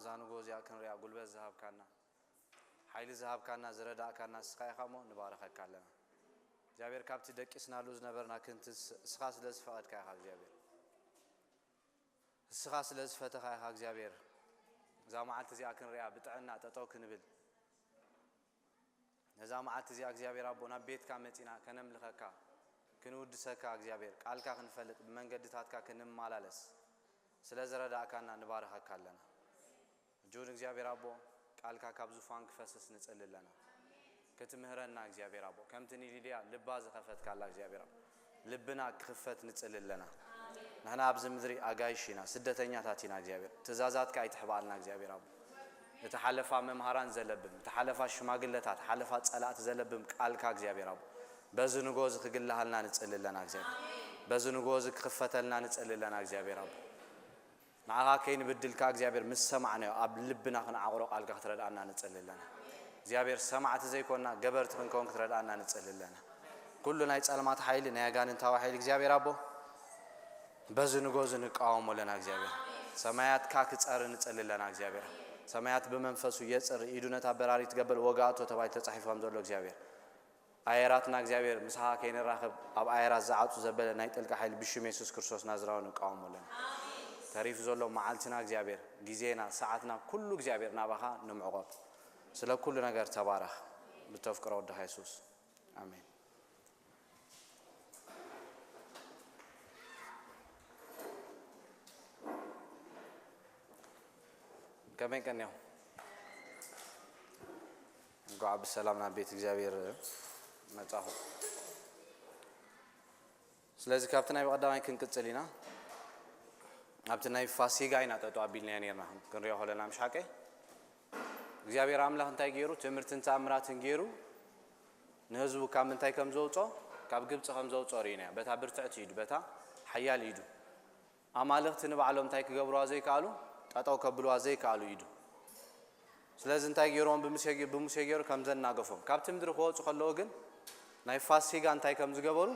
زانغو زيا كنريا قلبت ذهب كنا حيل ذهب كنا زردا كنا سخاي خمو نبارك كلنا እግዚአብሔር ካብቲ ደቂስና ሉዝ ነበርና ክንት እስኻ ስለዝፈቀድካ ኢኻ እግዚአብሔር እስኻ ስለዝፈተኻ ኢኻ እግዚአብሔር እዛ መዓልቲ እዚኣ ክንሪያ ብጥዕና ጠጠው ክንብል ነዛ መዓልቲ እዚኣ እግዚአብሔር አቦና ቤትካ መፂና ከነምልኸካ ክንውድሰካ እግዚአብሔር ቃልካ ክንፈልጥ በመንገድታትካ ክንማላለስ ስለዘረዳእካና ንባርኸካ ኣለና ጆን እግዚአብሔር አቦ ቃልካ ካብ ዙፋን ክፈስስ ንጸልለና كتمهرنا እግዚአብሔር አቦ ከምትኒ ሊዲያ ልባ ዘኸፈትካ አላ እግዚአብሔር ልብና ክፈት ንጽልለና نحن ابز مدري اغايشينا ስደተኛታቲና እግዚአብሔር ትእዛዛትካ አይተحባልና እግዚአብሔር አቦ የተሐለፋ መምሃራን ዘለብም የተሐለፋ ሽማግለታት ሐለፋ ጸላት ዘለብም ቃልካ እግዚአብሔር አቦ በዝንጎዝ ክግልሃልና ንጽልለና እግዚአብሔር በዝንጎዝ ክፈተልና ንጽልለና እግዚአብሔር አቦ ናኻ ከይን ብድልካ እግዚአብሔር መስማዕና አብ ልብና ክንዓቅሮ ቃልካ ክትረዳና ንጽልለና እግዚአብሔር ሰማዕት ዘይኮና ገበርት ክንኮን ክትረዳና ንጽልለና ኩሉ ናይ ጸልማት ኃይል ናይ ያጋንንታው ኃይል እግዚአብሔር አቦ በዝንጎዝ ንቃወሞ ለና እግዚአብሔር ሰማያት ካክጸር ንጽልለና እግዚአብሔር ሰማያት በመንፈሱ የጽር ይዱነት አበራሪ ተገበል ወጋቶ ተባይ ተጻሒፈም ዘሎ እግዚአብሔር አየራትና እግዚአብሔር ምስሃ ከይነራኸብ አብ አየራት ዘዓጡ ዘበለ ናይ ጥልቅ ኃይል ብሽም ኢየሱስ ክርስቶስ ናዝራው ንቃወሞ ለና ታሪፍ ዘሎ መዓልትና እግዚአብሔር ጊዜና ሰዓትና ኩሉ እግዚአብሔር ናባኻ ንምዕቆብ سلا كل نجار تبارك بتفكر ود يسوع آمين كمان كان يوم قاعد بالسلام نبيت إخبار ما تعرف سلازي كابتن أبي قدامي كن كتسلينا كابتن أبي فاسي جاينا تطو أبيلني أنيرنا كن ريح ولا مش حكي እግዚአብሔር አምላክ እንታይ ገይሩ ትምርትን ተአምራትን ገይሩ ነህዝቡ ካብ እንታይ ከም ዘውጾ ካብ ግብጽ ከም ዘውጾ ሪና በታ ብርትዕት ይዱ በታ ሐያል ይዱ አማልክት ንባዕሎም እንታይ ክገብሩ ዘይካሉ ጣጣው ከብሉ ዘይካሉ ይዱ ስለዚህ እንታይ ገይሮም በሙሴ ገይሩ ከም ዘናገፎም ካብቲ ምድር ኾጹ ከለው ግን ናይ ፋሲጋ እንታይ ከም ዝገበሩ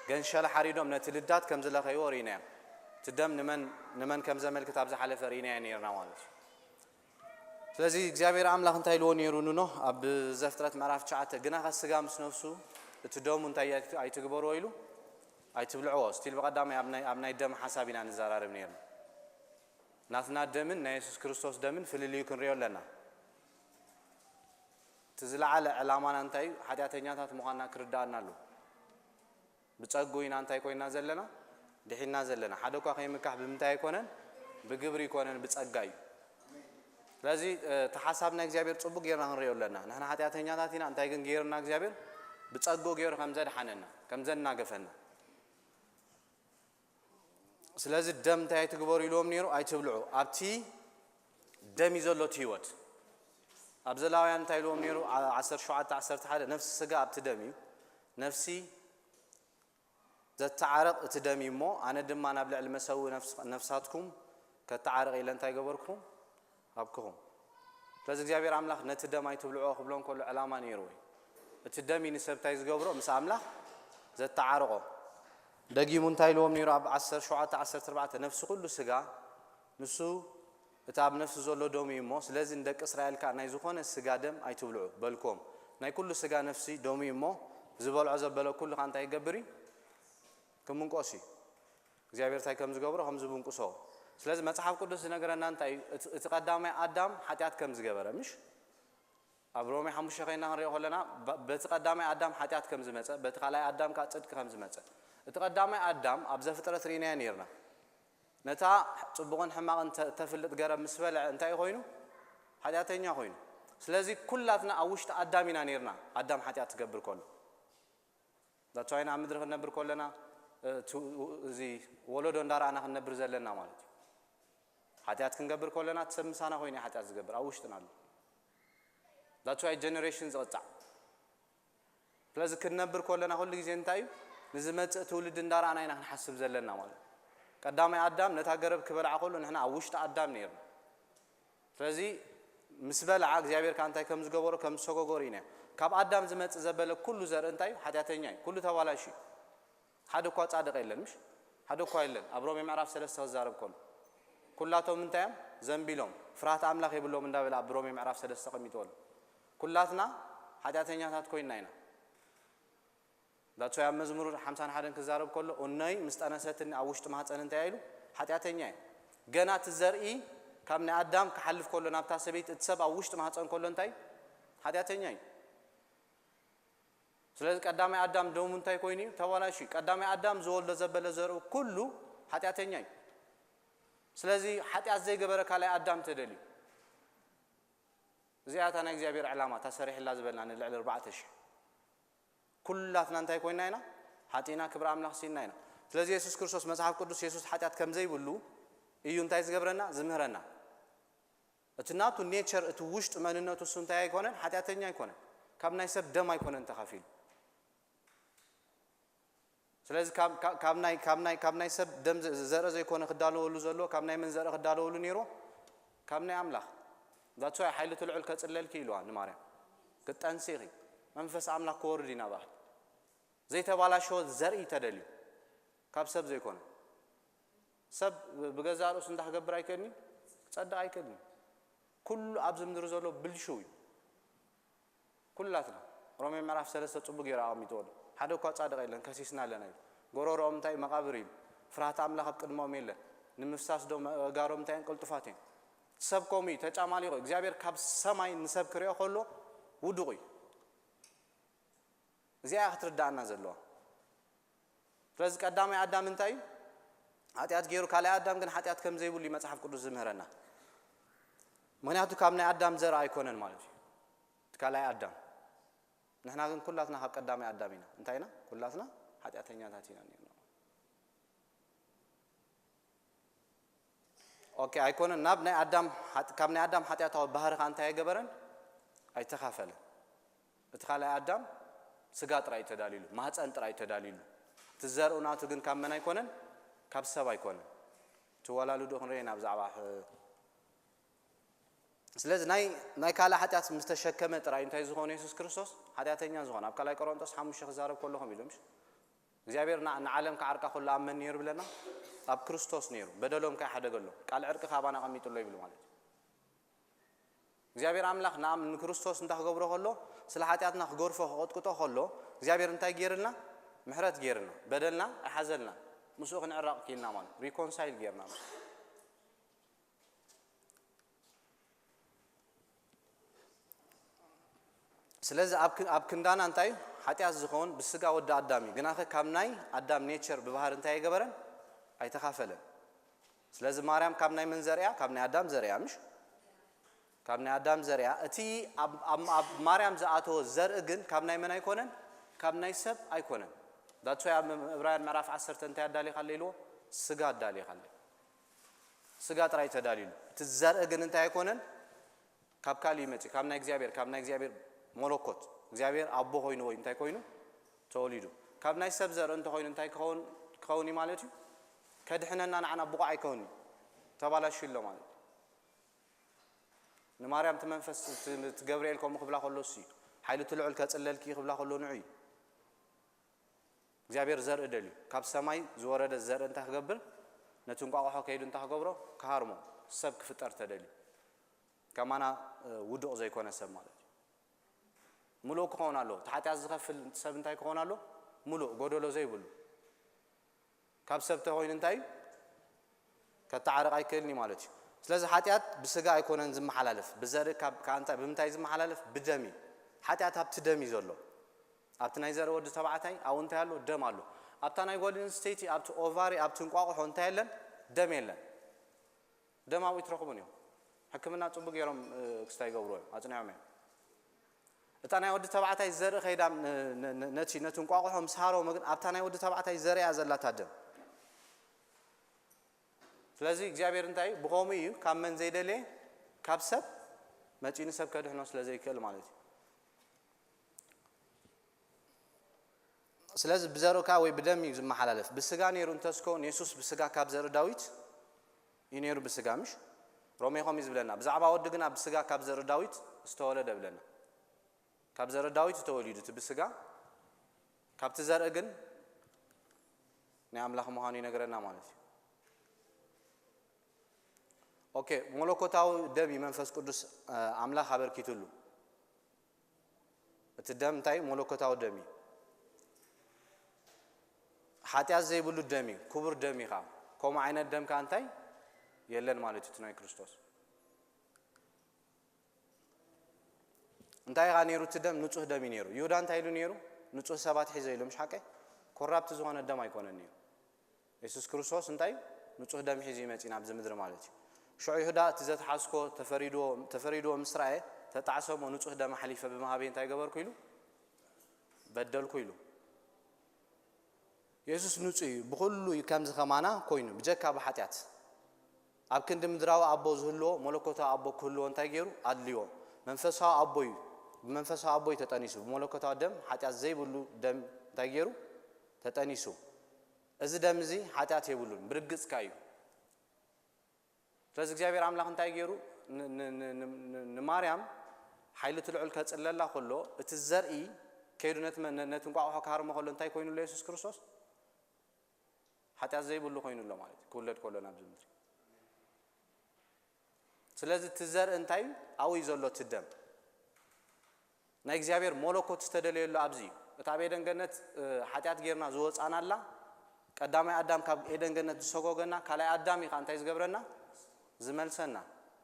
ገንሸል ሐሪዶም ነትልዳት ከም ዝለኸዩ ሪና ትደም ንመን ከም ዘመልክት አብዛ ሐለፈ ሪና ነርና ማለት ስለዚህ እግዚአብሔር አምላክ እንታይ ሎን ይሩኑ ነው አብ ዘፍጥረት ምዕራፍ 9 ግና ከስጋ ምስ ነፍሱ እትደሙ እንታይ አይትግበሩ ወይሉ አይትብልዑ ስቲል በቀዳማይ አብናይ ደም ሐሳቢና ንዛራረብ ነርና ናትና ደምን ናይ ኢየሱስ ክርስቶስ ደምን ፍልልዩ ክንሪዮለና ትዝላዓለ ዕላማና እንታይ ኃጢአተኛታት መዃንና ክርዳአናሉ ብጸጉይና እንታይ ኮይና ዘለና ድሒና ዘለና ሓደኳ ከይምካሕ ብምንታይ አይኮነን ብግብሪ ይኮነን ብጸጋይ ስለዚህ ተሐሳብና እግዚአብሔር ጽቡቅ ገርና እንሪዮለና ነحنا ኃጢአተኛታቲና እንታይ ግን ገርና እግዚአብሔር ብጸጎ ገር ከምዘድሐነና ከምዘናገፈና ስለዚህ ደም እንታይ ትግበሩ ኢሎም ነሩ አይትብልዑ አብቲ ደም ይዘሎት ህይወት አብዘላውያን እንታይ ኢሎም ነሩ 17 ነፍስ ስጋ አብቲ ደም ነፍሲ ዘተዓረቅ እቲ ደም ይሞ አነ ድማ ናብ ልዕል መሰው ነፍሳትኩም ከተዓረቅ ኢለ እንታይ ገበርኩም አብከሁም ስለዚህ እግዚአብሔር አምላክ ነትደም አይትብልዑ ክብሎን ኮሉ ዕላማ ነይሩ እትደም ይንሰብታይ ዝገብሮ ምስ አምላክ ዘተዓረቆ ደጊሙ እንታይ ሎም ነይሩ አብ 17 ነፍስ ሁሉ ስጋ ንሱ እታብ ነፍስ ዘሎ ደም ይሞ ስለዚህ እንደ እስራኤልካ ናይ ዝኾነ ስጋ ደም አይትብልዑ በልኮም ናይ ኩሉ ስጋ ነፍሲ ደም ይሞ ዝበልዑ ዘበለ ኩሉ ካንታ ይገብሪ ከምንቆሲ እግዚአብሔር ታይ ከም ዝገብሮ ከም ዝብንቁሶ ስለዚህ መጽሐፍ ቅዱስ ነገርና እንታይ እትቀዳማይ አዳም ኃጢአት ከም ዝገበረ ምሽ አብሮሜ ሐሙሽ ኸይና ሪዮ ሆለና በተቀዳማይ አዳም ኃጢአት ከም ዝመጸ በተኻላይ አዳም ካ ጽድቅ ከም ዝመጸ እትቀዳማይ አዳም አብ ዘፍጥረት ሪና ነርና ነታ ጽቡቅን ሕማቅን ተፍልጥ ገረ ምስበለ እንታይ ኮይኑ ኃጢአተኛ ኮይኑ ስለዚህ ኩላትና አውሽተ አዳሚና ነርና አዳም ኃጢአት ዝገብር ኮሎ ዳቻይና ምድር ከነብር ኮለና እዚ ወለዶ እንዳራና ከነብር ዘለና ማለት ኃጢአት ክንገብር ኮለና ተሰምሳና ሆይና ኃጢአት ዝገብር አውሽተናል that's why generations ወጣ ስለዚህ ክንነብር ኮለና ሁሉ ጊዜ እንታይ ንዝመጽ ትውልድ እንዳራና ኢና ክንሐስብ ዘለና ማለት ቀዳማይ አዳም ነታገረብ ክበልዓ ኮሉ ንሕና አውሽተ አዳም ነርና ስለዚህ ምስበልዓ እግዚአብሔር ካንታይ ከም ዝገበሮ ከም ሰጎጎሪና ካብ አዳም ዝመጽ ዘበለ ኩሉ ዘር እንታይ ኃጢአተኛ ኩሉ ተባላሽ ሓደ ኳ ጻድቅ የለን ምሽ ሓደ ኳ የለን አብሮም ምዕራፍ 3 ተዛረብ ኮሉ ኩላቶም እንታይም ዘንቢሎም ፍርሃት አምላኽ ይብሎም እንዳበላ ብሮሜ ምዕራፍ 3 ተቀሚጦል ኩላትና ኃጢአተኛታት ኮይና ኢና ዳቶ ያ መዝሙር 51 ክዛረብ ከሎ ኦነይ ምስጠነሰትን አውሽጥ ማህፀን እንታይ አይሉ ኃጢአተኛ ገና ትዘርኢ ካብ ናይ አዳም ከሐልፍ ከሎ ናብታ ሰበይት እትሰብ አውሽጥ ማህፀን ከሎ እንታይ ኃጢአተኛ ስለዚህ ቀዳማይ አዳም ደሙ እንታይ ኮይኒ ተዋላሺ ቀዳማይ አዳም ዘወልደ ዘበለ ዘርኡ ኩሉ ኃጢአተኛ ስለዚህ ኃጢአት ዘይገበረ ካላይ አዳም ተደሊ እዚያታና እግዚአብሔር ዓላማ ተሰሪሕላ ዝበልና ንልዕል 4000 ኩላትና እንታይ ኮይና ኢና ኃጢና ክብር አምላኽ ሲና ኢና ስለዚህ ኢየሱስ ክርስቶስ መጽሐፍ ቅዱስ ኢየሱስ ኃጢአት ከም ዘይብሉ እዩ እንታይ ዝገብረና ዝምህረና እትናቱ ኔቸር እቱ ውሽጥ መንነቱ እሱ እንታይ አይኮነን ኃጢአተኛ አይኮነን ካብ ናይ ሰብ ደም አይኮነን ተኻፊሉ ስለዚህ ካብ ናይ ሰብ ደም ዘረ ዘይኮነ ክዳለወሉ ዘሎ ካብ ናይ ምን ዘረ ክዳለወሉ ነይሮ ካብ ናይ አምላኽ ዳቶ ኃይለ ትልዑል ከጽለልኪ ኢሉዋ ንማርያም ክጠንሲኺ መንፈስ አምላኽ ኮወርድ ኢና ባህ ዘይተባላሾ ዘርኢ ተደልዩ ካብ ሰብ ዘይኮነ ሰብ በገዛ ራሱ እንዳገበር አይከኒ ጸዳ አይከኒ ኩሉ አብዝ ምድር ዘሎ ብልሽው ኩላትና ሮሜ ምዕራፍ 3 ጽቡቅ ይራአም ይተወል ሓደ እኮ ጻድቅ የለን ከሲስና ለና ጎሮሮም እንታይ መቃብር ይል ፍርሃት አምላኽ ቅድሞም የለን ንምፍሳስ ዶ ጋሮም እንታይ እንቅልጥፋት ሰብ ኮሚ ተጫማሊቆ እግዚአብሔር ካብ ሰማይ ንሰብ ክሪኦ ከሎ ውድቁ እዚያ ክትርዳና ዘለዎ ስለዚህ ቀዳማይ አዳም እንታይ ኃጢአት ገይሩ ካላይ አዳም ግን ኃጢአት ከም ዘይብሉ መጽሐፍ ቅዱስ ዝምህረና ምክንያቱ ካብ ናይ አዳም ዘር አይኮነን ማለት እዩ ካላይ አዳም ንሕና ግን ኩላትና ካብ ቀዳማይ አዳም ኢና እንታይና ኩላትና ኃጢአተኛታት ኢና ነን ኦኬ አይኮነን ናብ ናይ አዳም ካብ ናይ አዳም ኃጢአታው ባህር ካንታ ይገበረን አይተኻፈለ እቲ ካላይ አዳም ስጋ ጥራይ ተዳሊሉ ማህፀን ጥራይ ተዳሊሉ ትዘርኡናቱ ግን ካብ መን አይኮነን ካብ ሰብ አይኮነን ትወላልዱ ክንሬና ብዛዕባ ስለዚህ ናይ ካላ ኃጢአት ምስተሸከመ ጥራይ እንታይ ዝሆነ ኢየሱስ ክርስቶስ ኃጢአተኛ ዝሆነ ኣብ ካላይ ቆሮንቶስ 5 ክዛረብ ከለኹም ኢሉምሽ እግዚአብሔር ንዓለም ከዓርቃ ኩሉ አመን ነይሩ ብለና ኣብ ክርስቶስ ነይሩ በደሎም ካይሓደገሎ ቃል ዕርቅ ካባና ቀሚጥሎ ይብሉ ማለት እግዚአብሔር አምላኽ ናም ንክርስቶስ እንታገብሮ ከሎ ስለ ኃጢአትና ክጎርፎ ክቆጥቁጦ ከሎ እግዚአብሔር እንታይ ገይርልና ምሕረት ገይርና በደልና አይሓዘልና ምስኡ ክንዕራቅ ኪልና ማለት ሪኮንሳይል ገይርና ስለዚህ ኣብ ክንዳና እንታይ ኃጢአት ዝሆን ብስጋ ወደ አዳሚ ግናኸ ካብ ናይ አዳም ኔቸር በባህር እንታይ ይገበረን አይተኻፈለን ስለዚህ ማርያም ካብ ናይ ምን ዘርያ ካብ ናይ አዳም ዘርያ ምሽ ካብ ናይ አዳም ዘርያ እቲ ኣብ ማርያም ዘአተወ ዘርኢ ግን ካብ ናይ ምን አይኮነን ካብ ናይ ሰብ አይኮነን ዳቶ ያ ዕብራውያን ምዕራፍ 10 እንታይ ያዳሊ ካለይሎ ስጋ ያዳሊ ካለ ስጋ ጥራይ ተዳሊሉ እቲ ዘርኢ ግን እንታይ አይኮነን ካብ ካሊ ይመጪ ካብ ናይ እግዚአብሔር ሞለኮት እግዚአብሔር አቦ ሆይኑ ወይ እንታይ ኮይኑ ተወሊዱ ካብ ናይ ሰብ ዘር እንተ ኮይኑ እንታይ ከሆኒ ማለት እዩ ከድሕነና ንዓና ብቁ አይከውኒ ተባላሽሎ ማለት ንማርያም ተመንፈስ ትገብርኤል ከም ክብላ ከሎሲ ኃይሉ ትልዑል ከጽለልኪ ክብላ ከሎ ንዑይ እግዚአብሔር ዘር እደልዩ ካብ ሰማይ ዝወረደ ዘር እንታ ክገብር ነትንቋቋሖ ከይዱ እንታ ክገብሮ ከሃርሞ ሰብ ክፍጠር ተደሊ ከማና ውዱቕ ዘይኮነ ሰብ ማለት ሙሉ ክኾን ኣሎ ተሓጢያት ዝኸፍል ሰብ እንታይ ክኾን ኣሎ ሙሉ ጎደሎ ዘይብሉ ካብ ሰብ ተሆይን እንታይ ከተዓረቕ አይከልኒ ማለት እዩ ስለዚህ ኃጢአት በስጋ አይኮነን ዝመሐላለፍ በዘር ካንታ ብምታይ ዝመሐላለፍ በደሚ ኃጢአት ኣብቲ ደሚ ዘሎ ኣብቲ ናይ ዘር ወዲ ተባዕታይ አው እንታይ ኣሎ ደም ኣሎ ኣብታ ናይ ጎልደን ስቴት ኣብቲ ኦቫሪ ኣብቲ እንቋቁሖ እንታይ የለን ደም የለን ደማዊ ትረኽቡን እዩ ሕክምና ጽቡቅ ገይሮም ክስታይ ገብሩ አጽናዕም እታ ናይ ወዲ ተባዕታይ ዘር ኸይዳ ነቲ እንቋቁሖ ምሳሮ መግን ኣብታ ናይ ወዲ ተባዕታይ ዘርያ ዘላታ ደም ስለዚህ እግዚአብሔር እንታይ ብቆሙ እዩ ካብ መን ዘይደለ ካብ ሰብ መጪን ሰብ ከድሕኖ ስለዘይከል ማለት እዩ ስለዚህ በዘርካ ወይ በደም እዩ ዝመሐላለፍ በስጋ ነይሩ እንተስኮ ኢየሱስ በስጋ ካብ ዘር ዳዊት ይነሩ በስጋ ምሽ ሮሜ ኸም ይዝብለና ብዛዕባ ወዲ ግን ኣብ በስጋ ካብ ዘር ዳዊት ዝተወለደ ብለና ካብ ዘር ዳዊት ተወሊዱ በስጋ ካብቲ ዘር ግን ናይ አምላኽ መሃኑ ይነገረና ማለት እዩ ኦኬ ሞለኮታዊ ደም መንፈስ ቅዱስ አምላክ አበርኪቱሉ እቲ ደም እንታይ ሞለኮታዊ ደም ኃጢአት ዘይብሉ ደም ክቡር ደም ይኻ ከም ዓይነት ደም ካንታይ የለን ማለት እዩ ናይ ክርስቶስ እንታይ ጋር እቲ ደም ንጹህ ደም ነይሩ ይሁዳ እንታይ ኢሉ ነይሩ ንጹህ ሰባት ሒዘ ኢሎም ሻቀ ኮራፕት ዝኾነ ደም አይኮነን እዩ ኢየሱስ ክርስቶስ እንታይ ንጹህ ደም ሒዘ ይመጪና ኣብ ምድሪ ማለት እዩ شو يهودا تزت حاسكو تفريدو مسرائي تتعصمو نصح دم حليفه بمهابي انت يغبر كيلو بدل كيلو يسوس نصي بكلو يكمز خمانا كوينو بجكا بحاتيات اب كند مدراو ابو زهلو ملكوتا ابو كلو انت يغيرو ادليو منفسا ابوي بمنفسا ابوي تطنيسو ملكوتا دم حاتيات زي بلو دم انت يغيرو تطنيسو እዚ ደም እዚ ኃጢአት ይብሉን ብርግጽ ካዩ ስለዚህ እግዚአብሔር አምላክ እንታይ ገይሩ ንማርያም ኃይል ትልዑል ከጽለላ ሁሉ እቲ ዘርኢ ከይዱነት ነትን ቋቋ ካርሞ ሁሉ እንታይ ኮይኑ ለኢየሱስ ክርስቶስ ኃጢአት ዘይብሉ ኮይኑሎ ማለት ኩለት ኮሎና ብዝምት ስለዚህ እቲ ዘርኢ እንታይ አውይ ዘሎ ትደም ናይ እግዚአብሔር ሞለኮት ተደለየሉ ኣብዚ እታ ቤደን ገነት ኃጢአት ገርና ዝወጻናላ ቀዳማይ አዳም ካብ ኤደን ገነት ዝሰጎገና ካላይ አዳም ይኻ እንታይ ዝገብረና ዝመልሰና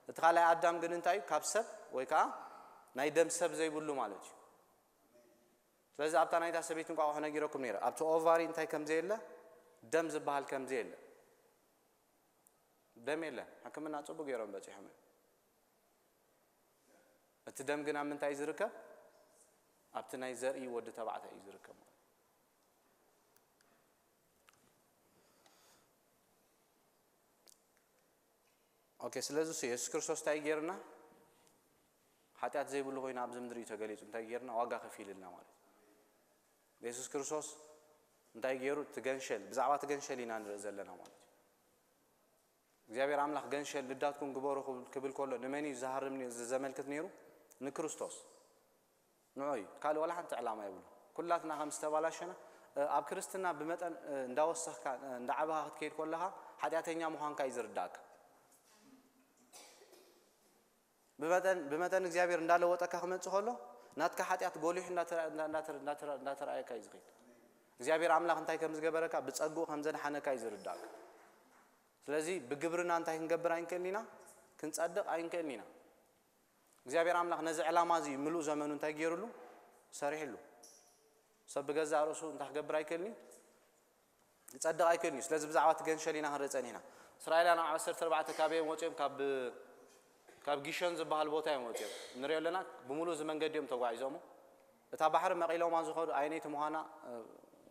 እቲ ካላይ አዳም ግን እንታይ ካብ ሰብ ወይ ካ ናይ ደም ሰብ ዘይብሉ ማለት እዩ ስለዚህ ኣብታ ናይታ ሰበይትን ቋቋ ነጊረኩም ነይረ ኣብቲ ኦቫሪ እንታይ ከም ዘየለ ደም ዝበሃል ከም ዘየለ ደም የለ ሕክምና ጽቡ ገይሮም በጽሕም እቲ ደም ግን ኣብ ምንታይ ዝርከብ ኣብቲ ናይ ዘርኢ ወዲ ተባዕታይ እዩ ዝርከብ ኦኬ ስለዚህ ኢየሱስ ክርስቶስ ታይገርና ኃጢአት ዘይብሉ ሆይና ኣብ ዝምድሪ ተገሊጹ ታይገርና ዋጋ ከፊልና ማለት ኢየሱስ ክርስቶስ እንታይ ገይሩ ትገንሸል ብዛዕባ ትገንሸል ኢና ንርኢ ዘለና ማለት እግዚአብሔር አምላክ ገንሸል ልዳትኩም ግበሩ ክብል ኮሎ ንመኒ ዝሃርም ዘመልክት ነይሩ ንክርስቶስ ንዑይ ካል ወላ ሓንቲ ዕላማ ይብሉ ኩላትና ከም ዝተባላሸና ኣብ ክርስትና ብመጠን እንዳወሰኽካ እንዳዓባኻ ክትከይድ ኮለኻ ኃጢአተኛ ምዃንካ ይዝርዳእካ بمتن እግዚአብሔር እንዳለወጠካ ከመጽ ሆሎ ናትካ ኃጢአት ጎሊሕ እንዳተራእየካ ይዝኸይ እግዚአብሔር አምላክ እንታይ ከም ዝገበረካ ብጸጉ ከም ዘንሐነካ ይዝርዳእካ ስለዚህ በግብርና እንታይ ክንገብር አይንከልና ክንጸድቅ አይንከልና እግዚአብሔር አምላክ ነዚ ዕላማ እዚ ምሉ ዘመኑ እንታይ ገይሩሉ ሰሪሕሉ ሰብ ገዛ ራሱ እንታይ ክገብር አይከልኒ ይጸድቅ አይከልኒ ስለዚህ ብዛዕባ ትገንሸሊና ክንረጸኒና እስራኤላና 14 ካበየ ወጪም ካብ ጊሸን ዝበሃል ቦታ ይሞጽም ንሪዮ ለና ብሙሉ ዝመንገዲዮም ተጓዒዞም እታ ባሕር መቂሎም ዝኸዱ አይነት ምዃና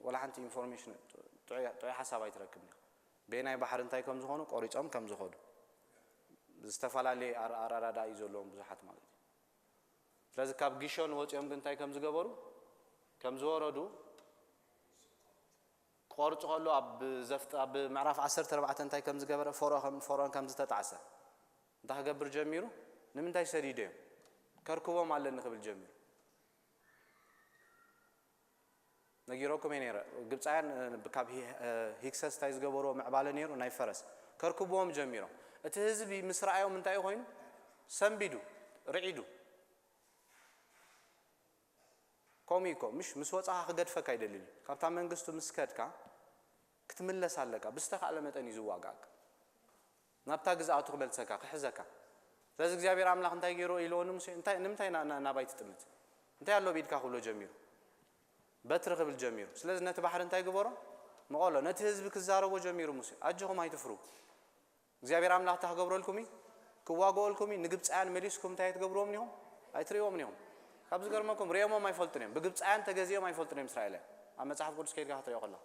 ወላ ሓንቲ ኢንፎርሜሽን ጥዑይ ሓሳብ አይትረክብኒ በናይ ባሕር እንታይ ከም ዝኾኑ ቆሪጾም ከም ዝኸዱ ዝተፋላለየ አራራዳ ይዘሎም ብዙሓት ማለት ስለዚህ ካብ ጊሸን ወጪኦም ግን እንታይ ከም ዝገበሩ ከም ዝወረዱ ቆርጽ ሆሎ ኣብ ምዕራፍ 14 እንታይ ከም ዝገበረ ፎሮን ከም ዝተጣዓሰ እንታ ገብር ጀሚሩ ንምንታይ ሰዲደ ከርክቦም አለን ክብል ጀሚሩ ነጊሮኩም ነይረ ግብፃያን ካብ ሂክሰስ ታይ ዝገበሮ ምዕባለ ነይሩ ናይ ፈረስ ከርክቦም ጀሚሩ እቲ ህዝቢ ምስራአዮም እንታይ ኮይኑ ሰንቢዱ ርዒዱ ኮሚኮ ምሽ ምስወፃኻ ክገድፈካ አይደልኝ ካብታ መንግስቱ ምስከድካ ክትምለስ ኣለካ ብስተኻለ መጠን ይዝዋጋካ ናብታ ግዛአቱ ክበልሰካ ክሕዘካ ስለዚህ እግዚአብሔር አምላክ እንታይ ገይሮ ኢሎን ሙሴ እንታይ ንምታይ ናባይ ትጥምት እንታይ ያለው ቢድካ ሁሉ ጀሚሩ በትር ክብል ጀሚሩ ስለዚህ ነቲ ባሕር እንታይ ግበሮ መቆሎ ነቲ ህዝብ ክዛረቦ ጀሚሩ ሙሴ አጅኹም አይትፍሩ እግዚአብሔር አምላክ ታገብረልኩሚ ክዋጎልኩሚ ንግብፃያን መሊስኩም እንታይ ትገብሮም ነው አይትሪዮም ነው ካብዝ ገርመኩም ሪዮሞም አይፈልጥንም በግብፃያን ተገዚዮም አይፈልጥንም እስራኤል ኣብ መጽሐፍ ቅዱስ ከይድካ ትሪዮ ኮላ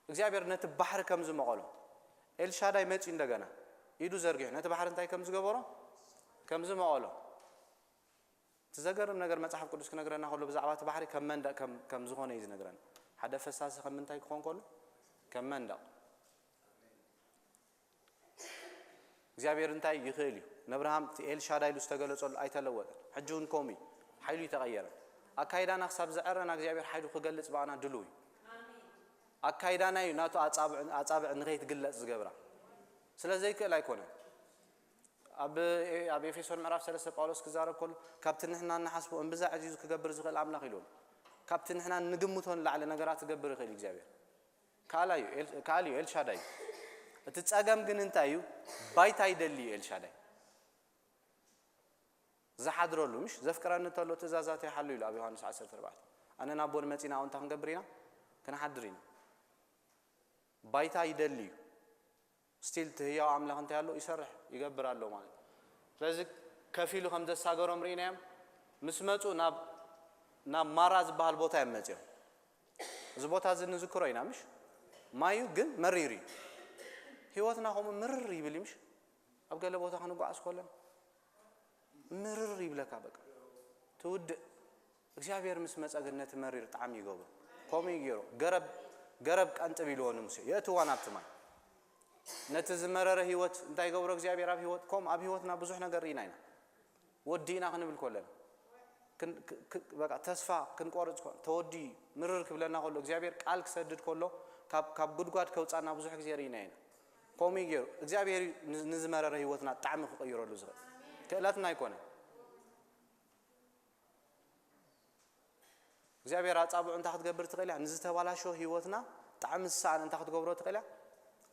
እግዚአብሔር ነቲ ባሕር ከም ዝመቆሎ ኤልሻዳይ መጪ እንደገና ይዱ ዘርግህ ነቲ ባሕር እንታይ ከም ዝገበሮ ከም ዝመቆሎ ተዘገርም ነገር መጽሐፍ ቅዱስ ክነግረና ሁሉ ብዛዕባ ባሕሪ ከም መንዳ ከም ዝኾነ እዩ ዝነግረና ሓደ ፈሳሲ ከም እንታይ ክኾን ኮሎ ከም መንዳ እግዚአብሔር እንታይ ይኽእል እዩ ነብርሃም ኤልሻዳይ ሉ ዝተገለጸሉ አይተለወጠ ሕጁን ኮሚ ኃይሉ ይተቀየረ አካይዳና xab ዘዕረና እግዚአብሔር ኃይሉ ክገልጽ ባና ድሉይ አካይዳና ናቱ አጻብዕ ንኸይት ግለጽ ዝገብራ ስለዚህ ከላይ ኮነ ኣብ ኤፌሶን ምዕራፍ 3 ጳውሎስ ክዛረብ ከሎ ካብቲ ንሕና ንሓስቦ እምብዛ ዕዚዙ ክገብር ዝኽእል ኣምላኽ ኢሉ ካብቲ ንሕና ንግምቶን ላዕለ ነገራት ክገብር ይኽእል እግዚአብሔር ካላዩ ኤልሻዳይ እቲ ጸገም ግን እንታይ እዩ ባይታ ይደሊ ኤልሻዳይ ዝሓድረሉ ምሽ ዘፍቅረኒ ተሎ ትእዛዛት ይሓሉ ኢሉ ኣብ ዮሐንስ 14 ኣነ ናቦን መጺና ኣውንታ ክንገብር ኢና ክንሓድር ኢና ባይታ ይደሊ ስቲል ትህያው ኣምላኽ እንታይ ያለው ይሰርሕ ይገብር ኣሎ ማለት ስለዚህ ከፊሉ ከም ዘሳገሮም ርኢናዮም ምስ መጹ ናብ ማራ ዝበሃል ቦታ የመጽዮም እዚ ቦታ እዚ ንዝክሮ ኢና ምሽ ማዩ ግን መሪር እዩ ህይወትና ኸም ምርር ይብል ምሽ ኣብ ገለ ቦታ ክንጓዓዝ ከለን ምርር ይብለካ በቃ ትውድእ እግዚአብሔር ምስ መጸግነት መሪር ጣዕም ይገብር ኮሚ ይገሮ ገረብ ቀንጥብ ኢልዎን ሙሴ የእትዋን ኣብትማይ ነቲ ዝመረረ ህይወት እንታይ ገብሮ እግዚአብሔር ኣብ ህይወት ኮም ኣብ ህይወትና ብዙሕ ነገር ኢና ኢና ወዲና ክንብል ከለን በቃ ተስፋ ክንቆርጽ ተወዲ ምርር ክብለና ከሎ እግዚአብሔር ቃል ክሰድድ ከሎ ካብ ጉድጓድ ከውጻና ብዙሕ ግዜ ርኢና ኢና ኮሚ ይገሮ እግዚአብሔር ንዝመረረ ህይወትና ጣዕም ክቀይረሉ ዝኽእል ክእለትና ይኮነ እግዚአብሔር አጻብዑ እንታ ክትገብር ትኽእል ንዝተባላሾ ህይወትና ጣዕም ሳን እንታ ክትገብሮ ትኽእል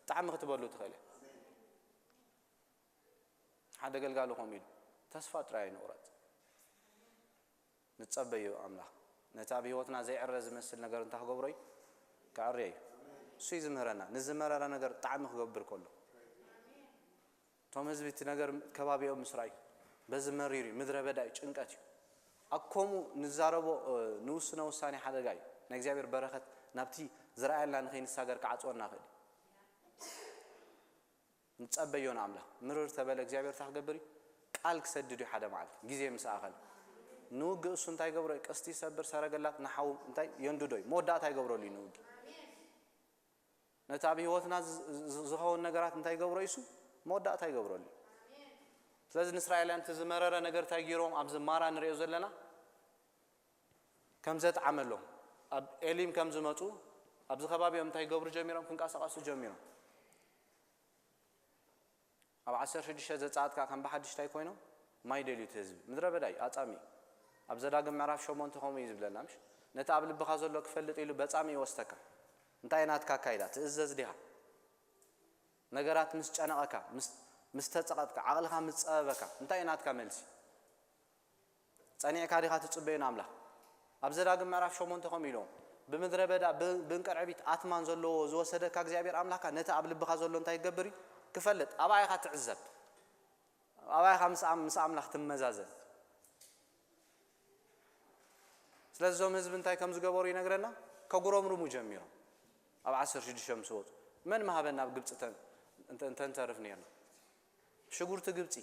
ጣዕም ክትበሉ ትኽእል ሓደ ገልጋሉ ኾሚሉ ተስፋ ጥራይ ንቁረጽ ንጸበዩ ኣምላኽ ነታ ህይወትና ዘይዕረ ዝመስል ነገር እንታ ክገብሮይ ካዕርይ እሱ ይዝመረና ንዝመረረ ነገር ጣዕም ክገብር ከሎ ቶም ህዝቢት ነገር ከባቢኦም ምስራይ በዝመሪሪ ምድረ በዳይ ጭንቀት እዩ ኣኮሙ ንዛረቦ ንውስነ ውሳኔ ሓደጋይ ናይ እግዚአብሔር በረኸት ናብቲ ዝረኣየና ንኸይንሳገር ከዓጽወና ኽእል ንጸበዮን ኣምላኽ ምርር ተበለ እግዚአብሔር ታክገብር ቃል ክሰድድ እዩ ሓደ መዓልቲ ግዜ ምስኣኸል ንውግእ እሱ እንታይ ገብሮ ቀስቲ ሰብር ሰረገላት ንሓው እንታይ የንድዶይ መወዳእታ ይገብረሉ ንውግእ ነታ ኣብ ህይወትና ዝኸውን ነገራት እንታይ ገብሮ ይሱ መወዳእታ ይገብረሉ ስለዚ ንእስራኤላውያን ዝመረረ ነገር እንታይ ገይሮም ኣብዚ ማራ ንሪኦ ዘለና ከም ዘጥዓመሎም ኣብ ኤሊም ከም ዝመጹ ኣብዚ ከባቢኦም እንታይ ገብሩ ጀሚሮም ክንቀሳቐሱ ጀሚሮም ኣብ 16 ዘጻአትካ ከም ብሓድሽታይ ኮይኖም ማይ ደልዩ ህዝቢ ምድረ በዳይ ኣጻሚ ኣብ ዘዳግም ምዕራፍ 8 ኸሙ እዩ ዝብለና ምሽ ነቲ ኣብ ልብኻ ዘሎ ክፈልጥ ኢሉ በጻሚ ይወስተካ እንታይ ናትካ ካይዳ ትእዘዝ ዲኻ ነገራት ምስ ጨነቐካ ምስ ተጸቐጥካ ዓቕልኻ ምስ ጸበበካ እንታይ ናትካ መልሲ ጸኒዕካ ዲኻ ትጽበዩን ኣምላኽ ኣብ ዘዳግም ምዕራፍ 8 ኸሙ ኢሎም ብምድረ በዳ ብንቀርዕቢት ኣትማን ዘለዎ ዝወሰደካ እግዚአብሔር ኣምላኽካ ነቲ ኣብ ልብኻ ዘሎ እንታይ ይገብር እዩ ክፈልጥ ኣባይኻ ትዕዘብ ኣባይኻ ምስ ኣምላኽ ትመዛዘን ስለዚ ዞም ህዝቢ እንታይ ከም ዝገበሩ ይነግረና ከጉረምርሙ ጀሚሮም ኣብ 16 ምስ ወፁ መን መሃበና ኣብ ግብፂ እንተንተርፍ ነርና ሽጉርቲ ግብፂ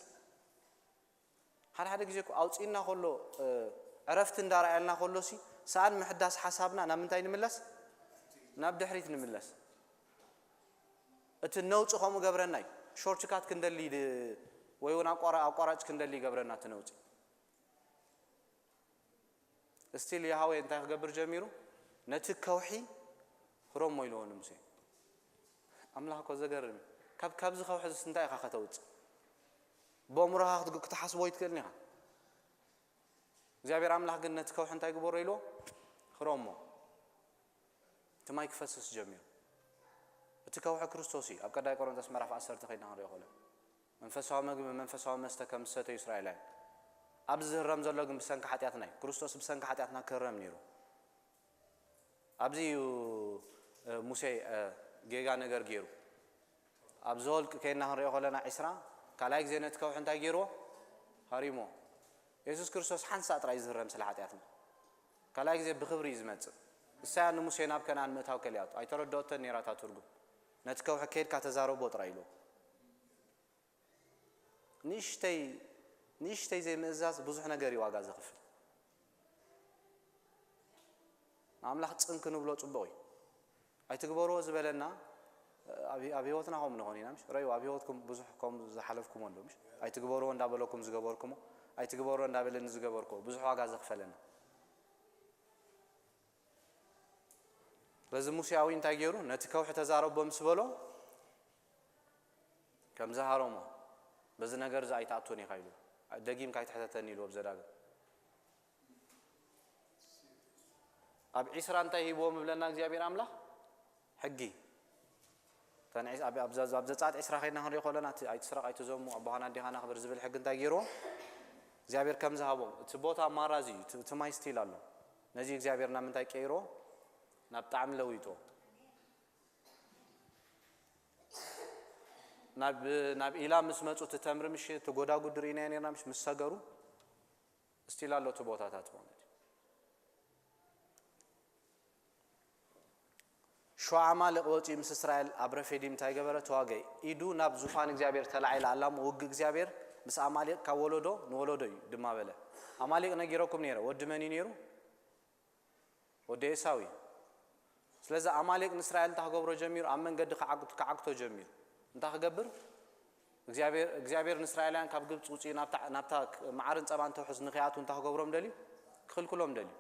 ሓደ ግዜ እኮ ኣውፂና ከሎ ዕረፍቲ እንዳራኣየልና ከሎሲ ሰኣን ምሕዳስ ሓሳብና ናብ ምንታይ ንምለስ ናብ ድሕሪት ንምለስ እቲ ነውፂ ኸሙ ገብረና እዩ ሾርትካት ክንደሊ ወይ እውን ኣቋራጭ ክንደሊ ገብረና እቲ ነውፂ እስቲል ያህዌ እንታይ ክገብር ጀሚሩ ነቲ ከውሒ ህሮሞ ኢልዎን ሙሴ ኣምላኽ እኮ ዘገርም ካብዚ ከውሒ እንታይ ኢኻ ከተውፅእ በእምሮኻ ክትሓስቦ ይትክእልኒ ኢኻ እግዚአብሔር ኣምላኽ ግን ነቲ ከውሒ እንታይ ግበሮ ኢልዎ ህሮሞ እቲ ማይ ክፈስስ ጀሚሩ እቲ ከውሒ ክርስቶስ እዩ ኣብ ቀዳይ ቆሮንቶስ ምዕራፍ 10 ኸይድና ክንሪኦ ከለና መንፈሳዊ ምግቢ መንፈሳዊ መስተ ከም ዝሰተዩ እስራኤላውያን ኣብዚ ዝህረም ዘሎ ግን ብሰንኪ ሓጢኣትና እዩ ክርስቶስ ብሰንኪ ሓጢኣትና ክህረም ነይሩ ኣብዚ ሙሴ ጌጋ ነገር ገይሩ ኣብ ዝወልቂ ከይድና ክንሪኦ ከለና 20 ካልኣይ ግዜ ነቲ ከውሒ እንታይ ገይርዎ ሃሪሞ ኢየሱስ ክርስቶስ ሓንሳ ጥራይ ዝህረም ስለ ሓጢኣትና ካልኣይ ግዜ ብክብሪ እዩ ዝመጽእ እሳያ ንሙሴ ናብ ከነዓን ምእታው ከልያቱ ኣይተረድኦተን ነይራታ ትርጉም ነቲ ከውሒ ከይድካ ተዛረቦ ጥራይ ኢልዎ ንእሽተይ ዘይምእዛዝ ብዙሕ ነገር እዩ ዋጋ ዝኽፍል ኣምላኽ ፅንክ ንብሎ ጽቡቕ እዩ ኣይትግበርዎ ዝበለና ኣብ ህይወትና ኸም ንኾን ኢና ምሽ ረዩ ኣብ ህይወትኩም ብዙሕ ከም ዝሓለፍኩም ኣሎ ምሽ ኣይትግበርዎ እንዳበለኩም ዝገበርኩሞ ኣይትግበርዎ እንዳበለኒ ዝገበርኩ ብዙሕ ዋጋ ዘኽፈለና በዚ ሙሴያዊ እንታይ ገይሩ ነቲ ከውሒ ተዛረቦ ምስ በሎ ከም ዝሃሮሞ بز ነገር ዛ አይታቶኒ ኻይሉ ደጊም ካይተሐተተኒ ሎ በዘዳገ ኣብ ዒስራ እንታይ ሂቦም ብለና እግዚአብሔር አምላክ ሕጊ ተንዒስ ኣብ ዘጻት ዒስራ ኸይና ክንሪኦ ከለና ኣይትስረቕ ኣይትዘሙ ኣባኻና ዲኻና ክብር ዝብል ሕጊ እንታይ ገይሮ እግዚአብሔር ከም ዝሃቦም እቲ ቦታ ማራዚ እቲ ማይ ስቲል ኣሎ ነዚ እግዚአብሔርና ምንታይ ቀይሮ ናብ ጣዕም ለዊጦ ናብ ኢላ ምስ መጹ ተተምር ምሽ ተጎዳጉድ ሪና ነርና ምሽ መስሰገሩ ስቲል ኣሎ እቲ ቦታታት ማለት ሸዋማ ለቆጪ ምስ እስራኤል አብረፌዲም ታይገበረ ተዋገይ ኢዱ ናብ ዙፋን እግዚአብሔር ተላዒላ አላም ወግ እግዚአብሔር ምስ አማሊቅ ካወሎዶ ንወሎዶ ድማ በለ አማሊቅ ነጊሮኩም ነረ ወድ መኒ ነሩ ወደ ኤሳዊ ስለዚህ አማሊቅ ንእስራኤል ታገብሮ ጀሚሩ አም መንገድ ከዓቅቶ ጀሚሩ እንታ ከገብር እግዚአብሔር ንእስራኤላውያን ካብ ግብጽ ውጪ ናብታ ማዓርን ጸባን ተውሕዝ ንኺያቱ እንታ ከገብሮም ደሊ ክልክሎም ደሊ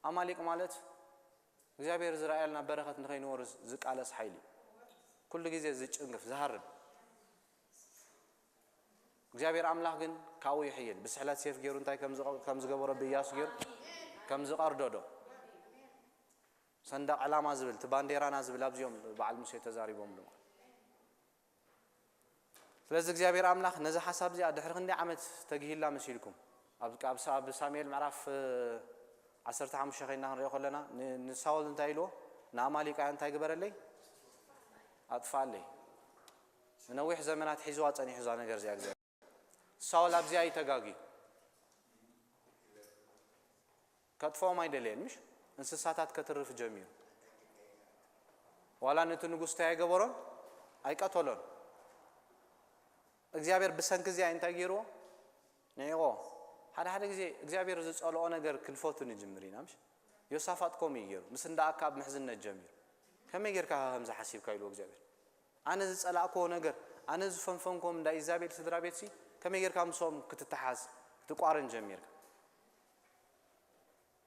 አማሊቅ ማለት እግዚአብሔር እስራኤልና በረከት ንኸይኖር ዝቃለስ ኃይሊ ኩሉ ጊዜ ዝጭንግፍ ዝሃርብ እግዚአብሔር አምላክ ግን ካው ይሕየል ብስሕለት ሴፍ ገይሩ እንታይ ከም ዝገበሮ ብያሱ ገይሩ ከም ዝቀርዶዶ ሰንደቅ ዓላማ ዝብል ባንዴራና ዝብል ኣብዚኦም በዓል ሙሴ ተዛሪቦም ሎ ስለዚህ እግዚአብሔር አምላክ ነዛ ሐሳብ ዚኣ ድሕሪ ክንዲ ዓመት ተግሂላ መሲልኩም ኣብ ሳሙኤል ምዕራፍ 15 ኸይና ክንሪኦ ከለና ንሳውል እንታይ ኢሎ ንአማሊቃ እንታይ ግበረለይ አጥፋለይ ነዊሕ ዘመናት ሒዝዋ ጸኒሑ ዛ ነገር ዚኣ እግዚአብሔር ሳውል ኣብዚያ ይተጋጊ ከጥፎም አይደለም ምሽ እንስሳታት ከትርፍ ጀሚሩ ዋላ ነቱ ንጉስ ታይገበሮን አይቀተሎን እግዚአብሔር በሰንክ ዚያ እንታይ ገይሮ ነይሮ ሓደ ጊዜ እግዚአብሔር ዝጸልኦ ነገር ክልፎቱን ይጅምሪና ምሽ ዮሳፋጥኮም ይገሩ ምስ እንዳ አካብ መሕዝነት ጀሚሩ ከመይ ጌርካ ከምዛ ሐሲብካ ይሉ እግዚአብሔር አነ ዝጸላእኮ ነገር አነ ዝፈንፈንኮም እንዳ ኢዛቤል ስድራ ቤትሲ ከመይ ጌርካ ምሶም ክትተሓዝ ክትቋርን ጀሚርካ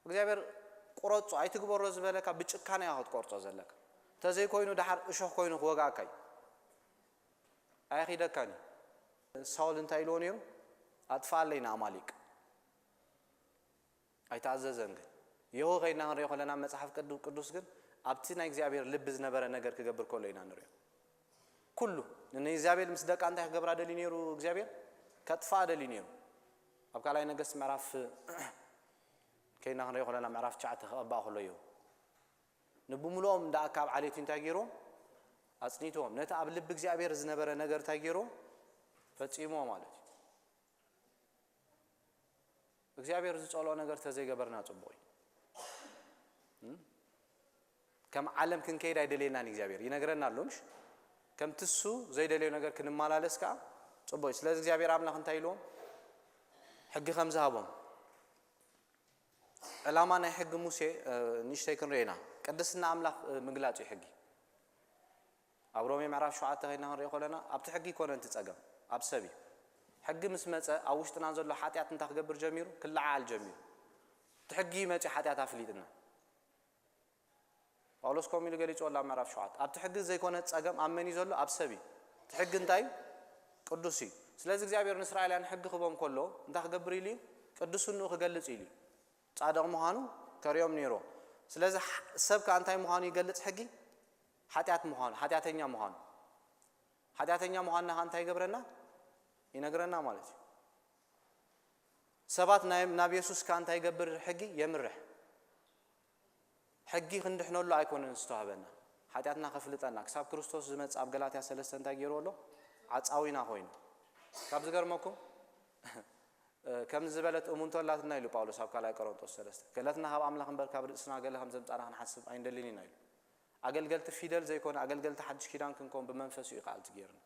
እግዚአብሔር ቁረጹ አይትግበሮ ዝበለካ ብጭካና ያህት ቆርጾ ዘለካ ተዘይ ኮይኑ ዳሕር እሾህ ኮይኑ ወጋካይ አይኺደካኒ ሳውል እንታይ ኢሎ ነይሩ አጥፋለይና አማሊቅ አይታዘዘን ግን ይሆ ኸይና ንሪኦ ከለና መጽሐፍ ቅዱስ ግን ኣብቲ ናይ እግዚአብሔር ልብ ዝነበረ ነገር ክገብር ከሎ ኢና ንሪኦ ኩሉ ንኢዛቤል ምስ ደቃ እንታይ ክገብራ ደሊ ነይሩ እግዚአብሔር ከጥፋ ደሊ ነይሩ ኣብ ካልኣይ ነገሥት ምዕራፍ ከይና ክንሪኦ ከለና ምዕራፍ 9 ክቐባእ ከሎ እዩ ንብሙሎም እንዳ ኣካብ ዓሌት እንታይ ገይሮም ኣጽኒቶም ነቲ ኣብ ልብ እግዚአብሔር ዝነበረ ነገር እንታይ ገይሮም ፈጺሞ ማለት እግዚአብሔር ዝጸልኦ ነገር ተዘይገበርና ጽቡቅ ከም ዓለም ክንከይድ አይደለናን እግዚአብሔር ይነግረና አሎምሽ ከም ትሱ ዘይደለዩ ነገር ክንማላለስ ካ ጽቡቅ ስለዚህ እግዚአብሔር አምላክ እንታይ ኢሎም ሕጊ ከም ዝሃቦም ዕላማ ናይ ሕጊ ሙሴ ንሽተይ ክንሪና ቅድስና አምላክ ምግላጽ ሕጊ ኣብ ሮሜ ምዕራፍ 7 ኸይና ክንሪኦ ከለና ኣብቲ ሕጊ ኮነንቲ ጸገም ኣብ ሰቢ ሕጊ ምስ መጸ ኣብ ውሽጥና ዘሎ ኃጢአት እንታ ክገብር ጀሚሩ ክልዓል ጀሚሩ ትሕጊ መጪ ኃጢአት አፍሊጥና ጳውሎስ ኮሚሉ ገሊጹ ወላ ምዕራፍ 7 ኣብቲ ሕጊ ዘይኮነ ጸገም ኣመኒ ዘሎ ኣብ ሰቢ ትሕጊ እንታይ ቅዱስ እዩ ስለዚህ እግዚአብሔር ንእስራኤላውያን ሕጊ ክቦም ከሎ እንታ ክገብር ኢሉ ቅዱስኑ ክገልጽ ኢሉ ጻድቕ ምዃኑ ከሪዮም ነይሮ ስለዚህ ሰብካ እንታይ ምዃኑ ይገልጽ ሕጊ ኃጢአት ምዃኑ ኃጢአተኛ ምዃንና እንታይ ይገብረና ይነግረና ማለት እዩ ሰባት ናብ ኢየሱስ ካንታ ይገብር ሕጊ የምርሕ ሕጊ ክንድሕነሉ ኣይኮነን ዝተዋበና ኃጢአትና ከፍልጠና ክሳብ ክርስቶስ ዝመጽ ኣብ ገላትያ 3 እንታይ ገይሮሎ ዓጻዊና ኮይኑ ካብ ዝገርመኩም ከም ዝበለት እሙንቶላትና ኢሉ ጳውሎስ ኣብ ካልኣይ ቆሮንቶስ 3 ገለትና ካብ አምላክ እንበር ካብ ርእስና ገለ ከም ዘምጻና ክንሓስብ ኣይንደሊኒና ኢሉ አገልገልቲ ፊደል ዘይኮነ አገልገልቲ ሓድሽ ኪዳን ክንኮን ብመንፈስ እዩ ቃል ትገይርና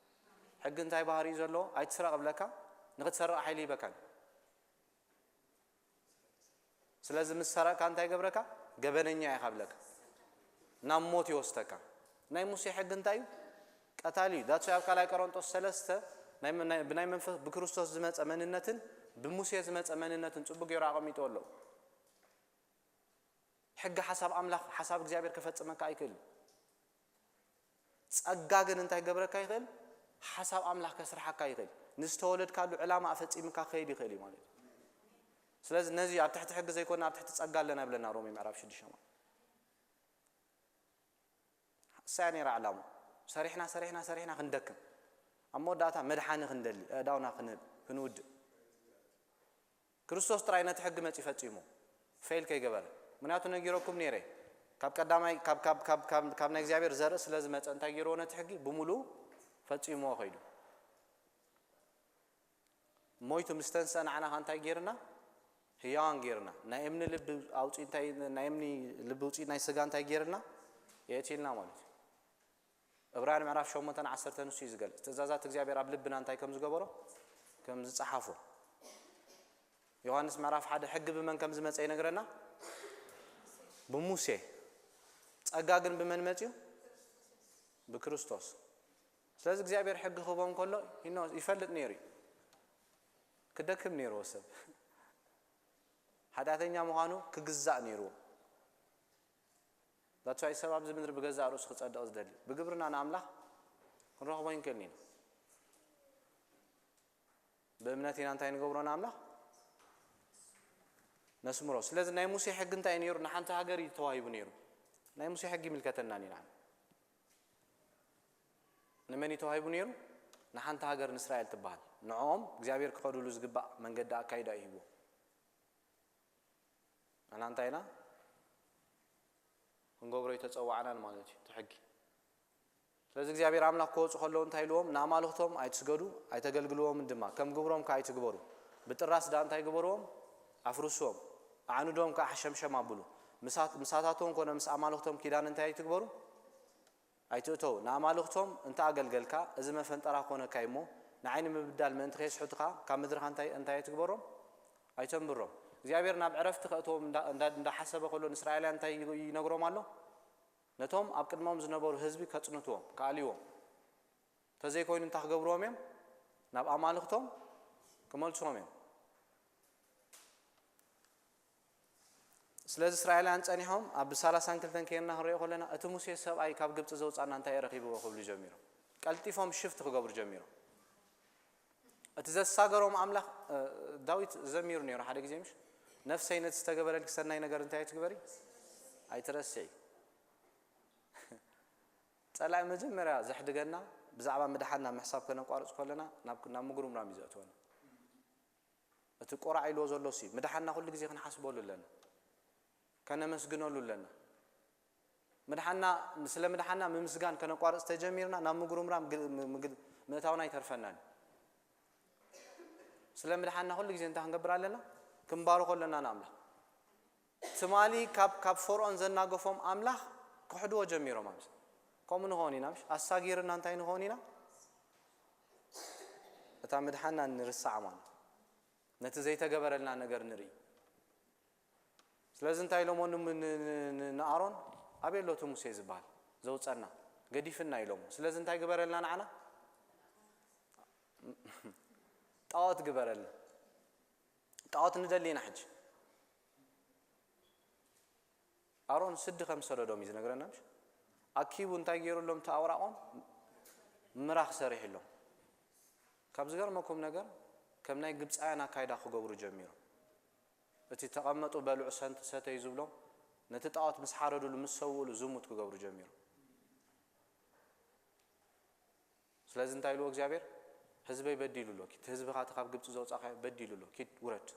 ሕጊ እንታይ ባህሪ ዘሎ ኣይትስረቕ ብለካ ንኽትሰርቕ ሓይሊ ይበካን ስለዚህ ምስ ሰረቕካ እንታይ ገብረካ ገበነኛ ይኻብለካ ናብ ሞት ይወስደካ ናይ ሙሴ ሕጊ እንታይ ቀታሊ ዳትሶ ኣብ ካልኣይ ቆሮንቶስ 3 ብናይ መንፈስ ብክርስቶስ ዝመጸ መንነትን ብሙሴ ዝመጸ መንነትን ጽቡቕ ገይሩ ኣቐሚጡ ኣሎ ሕጊ ሓሳብ አምላክ ሓሳብ እግዚአብሔር ከፈጽመካ አይክልም ጸጋ ግን እንታይ ገብረካ ይኽእል ሓሳብ አምላክ ከስርሐካ ይኽእል نستولد كالو علامة أفتي مكا خيدي خيلي مالي سلازم نزي عم تحت حق زي كنا عم تحت تسقال لنا بلنا رومي معرف شد شمال ساني رعلامو سريحنا خندكم أمو داتا مدحاني خندلي داونا خنود كريستوس تراينا تحق ما تفتيمو فيل كي قبل مناتو نجيروكم نيري كاب قدامي كاب نجزابير زرس لازم أنت جيرونا تحقي بملو فتيمو خيدو مويتو مستنسن عنا هانتا جيرنا هيان جيرنا نايمني لب أوتي تاي نايمني لب أوتي ناي سجان تاي جيرنا يأتينا مالك إبراهيم معرف شو متن عصرت نسيز قال استزازات جزابير قبل بنا أنتي كم زجبره كم زصحافه يوحنس معرف حدا حق بمن كم زمت أي نقرنا بموسى أجاجن بمن ماتيو بكريستوس سلاز جزابير حق خبون كله هنا يفلت نيري كده كم نيرو سب حدا ثاني مهانو كجزاء نيرو لا تشاي سبب زي مدري بجزاء روس خص أداء أصدقائي بجبرنا نعمله نروح وين كلين بأمنتنا أنت ينقبرنا نعمله نسمروس لازم نايموسي حق أنت ينيرو نحن تهاجري تواهي بنيرو نايموسي حق ملكتنا نعم نمني تواهي بنيرو نحن تهاجر نسرائيل تبال نعم جابير كقولوا لوز جبا من قد أكيد أيهبو أنا أنت هنا نقبرو يتسوعنا المالتي تحكي لازم جابير عمله كوز خلون تايلوهم نعمالهم أيتسجدوا أيتجلجلوهم من دماء كم جبرهم كأيتجبروا بتراس دان تايجبروهم عفروسهم عنودهم كأحشم شمابلو مساتاتهم كنا مس أعمالهم كيدان أنت أيتجبروا أيتوتو نعمالهم أنت أجلجلك إذا ما فهمت أراكونا كايمو نعين مبدال من تخيس حدقة كم مدرك أنت أيتجبرهم أيتمبرهم جابير ناب عرفت خطوهم دا حسب قولون إسرائيل أنت ينقروا ماله نتهم أبكر ما مزنبور حزبي كتنتهم كاليوم تزي كوين انت خبروهم يم ناب أعمالهم كمال شوهم يم سلاز إسرائيل أنت أنيهم أب سالا سانكلتن كيرنا هري يقولنا أتموسي سب أي كاب جبت زوج أن أنت يرقيبوا وقبل جميرهم قالتي فهم شفت خبر جميرهم أتزاز ساقرهم عمله داويت زمير نيرو حدا جزيمش نفس أين تستقبل لك سنة نجار أنت يتقبلي أي ترسي طلع مجمرة زحد جنا بزعبان مدحنا محساب كنا قارص كلنا ناب مقروم رامي زاتونا أتقرأ عيلوز اللوسي مدحنا كل جزء خن حسبوا لنا كنا مسجنوا لنا مدحنا مثل مدحنا ممسجان كنا قارص تجميرنا ناب مقروم رام متاونا يترفنان سلام مدحنا كل جزء أنت هنقبر لنا كم بارو كلنا نعمله سمالي كاب فورون زنا قفهم عمله كحدو جميرو مامس كم نهوني نامش الساقير نانتاي نهونينا أتعمد حنا نرسع عمان نتزيت جبر لنا نجر نري لازم تايلومون من نارون أبي لو تمسي زبال زوج أنا قدي في النايلوم لازم تاي جبر لنا عنا طاعت جبر لنا طاعت ندلينا حج أرون سد خمسة ردوم إذا نقرأ نامش أكيد ونتاجر لهم تأورعهم مراخ سريح لهم كابزجر ما كم نجار كم ناي جبت أنا كايد أخو جبر جميل بتي تقمتوا بالو سنت ستيزو لهم نتتقاط مسحارة دول مسوول وزمت كجبر جميل لازم تايلو جابر حزبي بديلو له كي حزب خاطر خاب جبت زوج أخي بديلو له كي ورد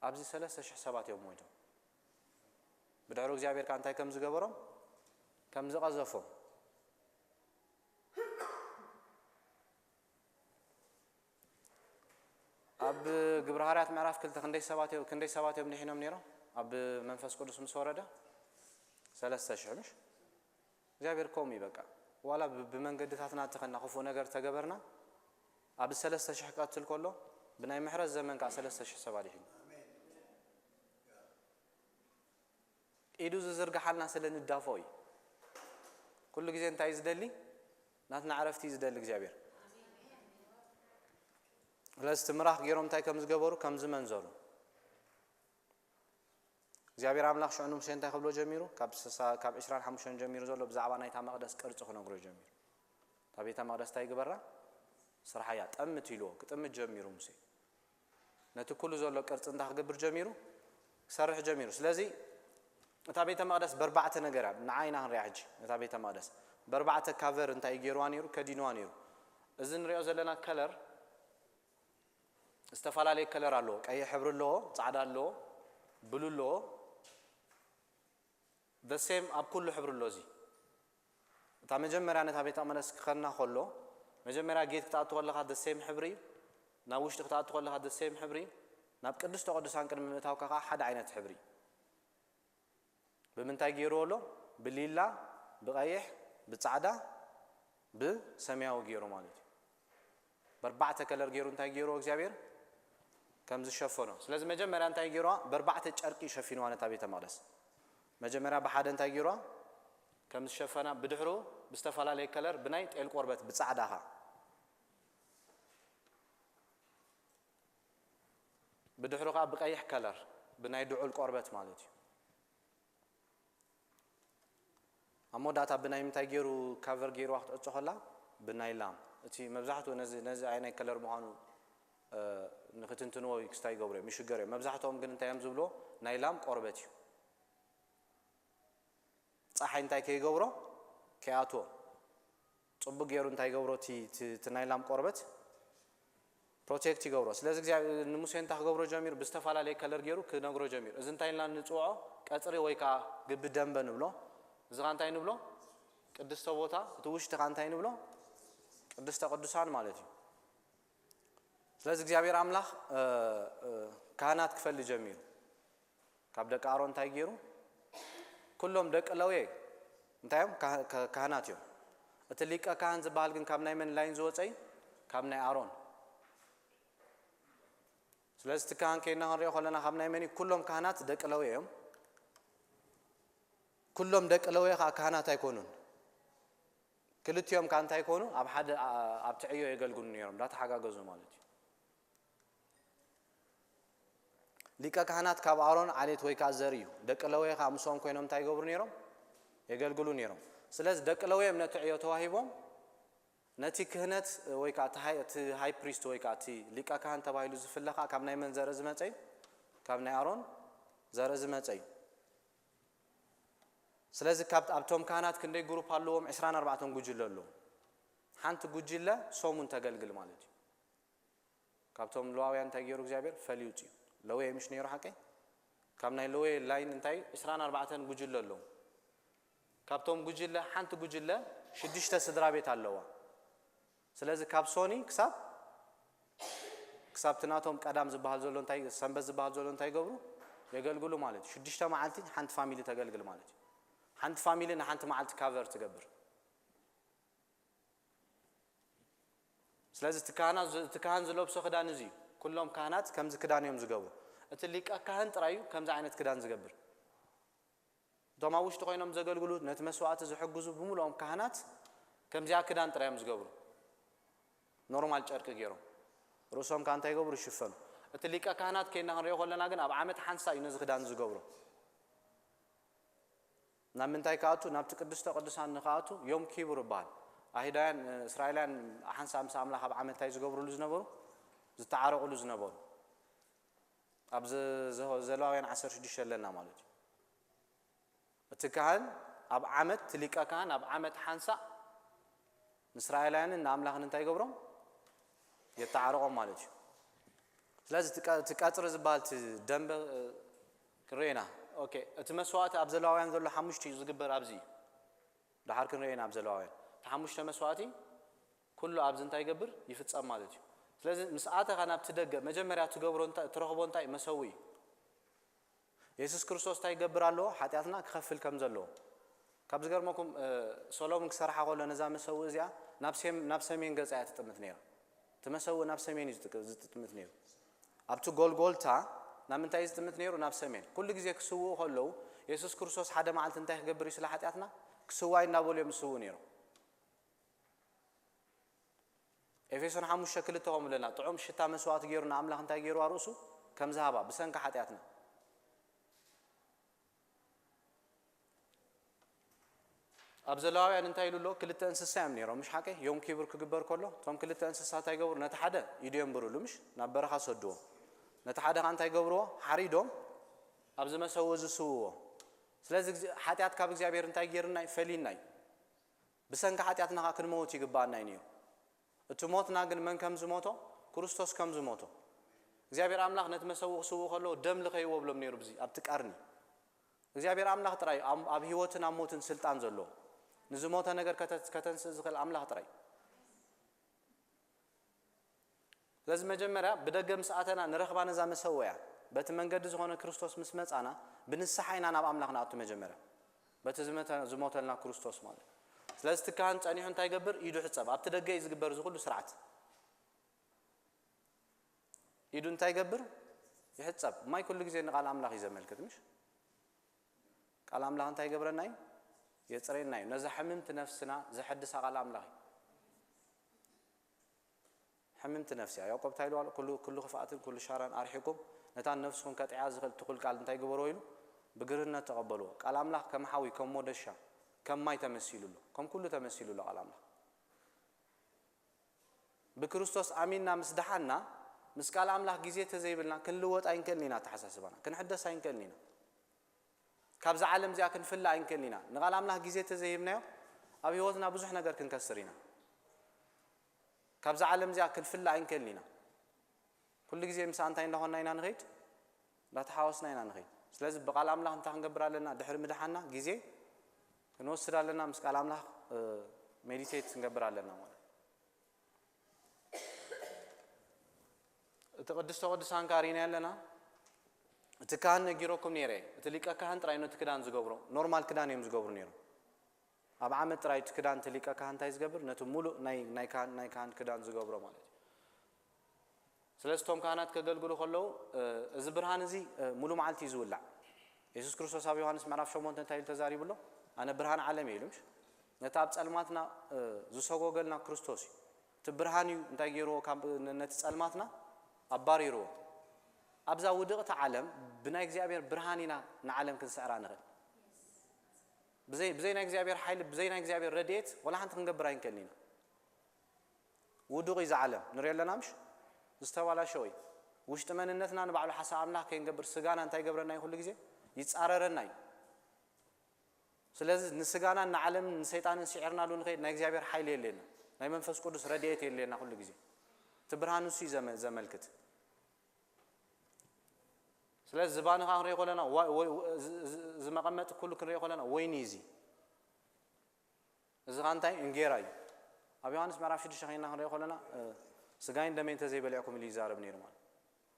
أبزي ثلاثة حسابات يوم واحد بدارو جابر كان تاي كم زجبرهم كم زقزفهم أب جبرهارات معرف كل كندي سبات يوم نحنا منيرو أب منفس قدس مسورده ثلاثة شعمش جابر كومي بقى ولا بمن قد ثلاثنا تخنا خفوا نجار تجبرنا أب ثلاثة شحكات الكله بناي محرز زمن كا ثلاثة سبالين إيدوز زرق حالنا سلنا الدافوي كل جزء أنت عايز دلي ناتنا عرفتي يزدل جابر لا استمرار غيرهم تاي كم زجبروا كم زمن زاروا جابر عملاق شو عنهم شين تاي خبلو جميرو كاب 20 حمشون جميرو زاروا بزعبان أي تام قدس كرت خنا غرو جمير ታቤተ መቅደስ ታይ ገበራ ስራሕያ ጠምት ኢሎ ክጥምት ጀሚሩ ሙሴ ነቲ ኩሉ ዘሎ ቅርጽ እንታ ክገብር ጀሚሩ ክሰርሕ ጀሚሩ ስለዚ እታ ቤተ መቅደስ በርባዕተ ነገር ንዓይና ንሪያ ሕጂ እታ ቤተ መቅደስ በርባዕተ ካቨር እንታይ ገይርዋ ነይሩ ከዲንዋ ነይሩ እዚ ንሪኦ ዘለና ከለር استفالالي كلر الله كأي حبر الله صعد الله بلو الله the same أب كل حبر الله زي تامجم مرانة هبيت أمانس خلنا خلّه مجم مرا جيت كتاتو الله هذا the same حبري ناوش كتاتو الله هذا the same حبري نابكدس تقعد سان كلمة تاوكا حد عينة حبري بمنتاج جيرولو بالليلة بغيح بتصعدة بسميا وجيرو مالتي بربعة كلر جيرو انتاج جيرو إخزابير كم زشفونه لازم مجمرة انتاج جيرو بربعة تشاركي شفينو أنا تابي تمارس مجمرة بحد انتاج جيرو كم زشفنا بدحرو بستفعل عليه كلر بنايت القربة بتصعدها بدحرو قاب بقيح كلر بنايت دعو القربة مالتي أمو داتا بناي انتاج جيرو كافر جيرو وقت أتصحلا بناي لام أتي مبزحته نزع عيني كلر مهانو نختنتنو يكستاي جبره مش جري مبزحتهم قلنا تيام زبلو نايلام قربتي صح انتي كي جبره كياتو صبغ يرو انتي جبره تي نايلام قربت بروتكت جبره سلاز نموسي انت جبره جمير بستفعل عليه كلر جيرو كنغرو جمير اذا انتي لان نصوعو قصري ويكا غب دنب نبلو زغانتاي نبلو قدسته بوتا توش تغانتاي نبلو قدسته قدسان مالتي ስለዚህ እግዚአብሔር አምላክ ካህናት ክፈል ጀሚሩ ካብ ደቂ አሮን እንታይ ገይሩ ኩሎም ደቂ ለዌ እንታዮም ካህናት እዮም እቲ ሊቀ ካህን ዝበሃል ግን ካብ ናይ መን ላይን ዝወፀይ ካብ ናይ አሮን ስለዚህ እቲ ካህን ከይና ክንሪኦ ከለና ካብ ናይ መን ኩሎም ካህናት ደቂ ለዌ እዮም ኩሎም ደቂ ለዌ ካህናት ኣይኮኑን ክልቲኦም ካንታ ኣይኮኑ ኣብ ሓደ ኣብ ትዕዮ የገልግሉ ነይሮም ዳተሓጋገዙ ማለት እዩ ሊቀ ካህናት ካብ አሮን ዓሌት ወይ ካዘሪዩ ደቂ ለዌ ካምሶም ኮይኖም እንታይ ይገብሩ ነይሮም የገልግሉ ነይሮም ስለዚህ ደቂ ለዌ እምነት ዕዮ ተዋሂቦም ነቲ ክህነት ወይ ካ እቲ ሃይ ፕሪስት ወይ ካ እቲ ሊቀ ካህን ተባሂሉ ዝፍለኻ ካብ ናይ መን ዘረ ዝመፀይ ካብ ናይ አሮን ዘረ ዝመፀይ ስለዚህ ካብ ኣብቶም ካህናት ክንደይ ግሩፕ ኣለዎም 24 ጉጅለ ኣለዎም ሓንቲ ጉጅለ ሶሙን ተገልግል ማለት እዩ ካብቶም ለዋውያን እንታይ ገይሩ እግዚአብሔር ፈልዩጭ لوي مش نيرو حقي كامنا لوي لاين انتاي 24 ጉጅለ አለው ካብቶም ጉጅለ ሓንቲ ጉጅለ 6 ስድራ ቤት ኣለዋ ስለዚህ ካብ ሶኒ ክሳብ ትናቶም ቀዳም ዝባሃል ዘሎ እንታይ ሰንበት ዝባሃል ዘሎ እንታይ ገብሩ የገልግሉ ማለት 6 መዓልቲ ሓንቲ ፋሚሊ ተገልግል ማለት ሓንቲ ፋሚሊ ና ሓንቲ መዓልቲ ካቨር ትገብር ስለዚህ ትካህን ዝለብሶ ክዳን እዚ كلهم كهنات كم زكدان يوم زجوا أتليك كهن ترايو كم زعينت كدان زجبر دوما وش تقولون زجل قلود نتمسوات زحق جزء بمولهم كهنات كم زع كدان ترايم زجبر نورمال شرك غيرهم رسوم كان تيجبر يشوفن أتليك كهنات كينا هنريو خلنا جن أب عمت حنسا ينزل كدان زجبر نامن تايكاتو نابتك قدستا قدسان نخاتو يوم كيبر بال أهيدان إسرائيلان حنسا مساملا أب عمت تاي زجبر لزنبرو زتعارقوا لزنبون أبز زلاوين 16 لنا مالتي التكهن أب عمد تليك كهن أب عمد حنسا إسرائيليان ناملاخ ننتاي قبرهم يتعارقوا مالتي لازم تكاتر زبالت دنب كرينا أوكي التمسوات أب زلاوين ذول حمشتي زقبر أبزي دحار كرينا أب زلاوين تحمشت مسواتي كله أبز ننتاي قبر يفتس مالتي لازم مساعتها أنا بتدق مجمرة تجبرون تروحون تاي مسوي يسوع كريستوس تاي جبر الله حتى كخفل كم زلوا كابز غير ماكم صلوم كسرحة ولا نظام مسوي زيا نفسهم ينجز آيات تمثنيه تمسوي نفسهم ينجز تمثنيه أبتو جول تا نعم تايز تمثنيه ونفسهم كل جزء كسوه هلو يسوع كريستوس حدا ما علت انتهى جبر يسلا حتى كسوي نابولي مسوي نيرو إفسون حمو شكل توم لنا طعم شتى مسوات غيرنا عمله أنت غير وارسو كم ذهبا بسنك حياتنا أبزلاوي أن تايلو لو كل تأنسس سام نيرو مش حكي يوم كبر كبر كله ثم كل تأنسس ساعة يجبر نتحدى يديم برولو مش نبرة خاصدو نتحدى عن تايجبروا حريدهم أبز ما سووا سووا سلازك حتيات كابك زابير أن تايجرنا فليناي بس أنك حتياتنا كاكن موت يجبارنا ينير التموت ناقن من كم زموتو كريستوس كم زموتو زابير أملاخ نتمسووا سووا خلوا دم لقي وبلم نيرو بزي أبتك أرني زابير أملاخ تراي أبي هوتنا موتن سلطان زلوا نزموتها نجار كتنس زخل عملها تراي لازم مجمرة بدأ ساعتنا نرخب عن زام سويا بتمنجد زخون كريستوس مسمت أنا بنسحين أنا بعملها نعطي مجمرة بتزموتها لنا كريستوس مال لازم تكانت أني هن تايجبر يدو حساب أبتدأ جايز جبر زخول بسرعة يدون تايجبر يحساب ما يكون لك زين قال عملها يزمل كتمش قال عملها أنت تايجبر الناي يتصرين نايم نزح حممت نفسنا زي حدث على أملاي حممت نفسي يعقوب تايلو كل خفاءات كل شارن أرحكم نتان نفسكم كتعاز تقول قال أنت يجبرويلو بقرنا تقبلوا قال أملاح كم حاوي كم مودشة كم ما يتمثيلوا له كم كله تمثيلوا له قال أملاح بكريستوس آميننا مسدحنا مسكال أملاح جزية زي بلنا كل وقت أين كلنا تحسسبنا كن حدث أين كلنا كابز عالم زي أكن فلا أين كلنا نقال أملاح جزية زي بناو أبي وزنا بزح نقدر كنكسرينا كابز عالم زي أكن فلا أين كلنا كل جزية مسان تاين لهون ناينا نغيت لا تحاوس ناينا نغيت لازم بقال أملاح نتاع نقبر لنا دحر مدحنا جزية كنوصل لنا مسكال أملاح مديتيت نقبر لنا تقدس هانكارينا لنا تكان نجيروكم نيرة تليكا كهان تراينو تكدان زجبرو نورمال كدان يم زجبرو نيرو أب عام تراي تكدان تليكا كهان تايز جبر نتمولو ناي كان كدان زجبرو مالك سلستهم كانت كقول قولوا خلوا زبرهان زي مولو معلتي زولع يسوع كريستوس أبي يوحنس معرف شو مونتن تايل تزاري بلو أنا برهان عالمي لمش نتابع سلماتنا زوسقو قلنا كريستوسي تبرهاني نتاجيرو كم نتسلماتنا أباريرو أبزا ودقت عالم بناء إجزابير برهانينا نعلم كن سعران غير بزي ناء إجزابير حيل بزي ناء إجزابير رديت ولا حنت نقبرين كلنا ودق إذا عالم نريال لنا مش استوى على شوي وش تمن النثنا نبعلو حساب الله كين قبر سجانا أنت يقبرنا يقول لك زي يتسعررنا سلز نسجانا نعلم نسيطان نسعرنا لون غير ناء إجزابير حيل لنا ناء منفس قدس رديت لنا يقول لك زي تبرهانو سي زملكت سلاز زبان خان ريقول لنا زمقمت كل كن ريقول لنا وينيزي زغانتاي انجيراي ابي يوحنس معرف شدش خينا خان ريقول لنا سغاين دمين تزي بلعكم اللي زارب نيرمان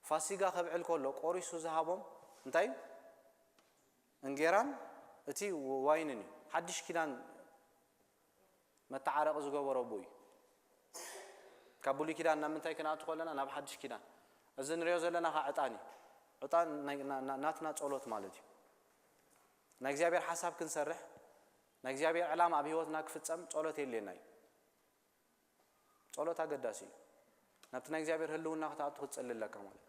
فاسيغا خبعل كله قوريسو زهابهم انتاي انجيران اتي واينني حدش كيدان متعارق زغبرو بوي كابولي كيدان نمنتاي كنا تقول لنا ناب حدش كيدان اذن ريو زلنا عطاني عطان ناتنا ጸሎት ማለት እዩ ናይ እግዚአብሔር ሐሳብ ክንሰርሕ ናይ እግዚአብሔር ዓላማ ኣብ ህይወትና ክፍጸም ጸሎት የለናይ ጸሎት አገዳሲ ናብቲ ናይ እግዚአብሔር ህልውና ከተአቱ ክጸልለካ ማለት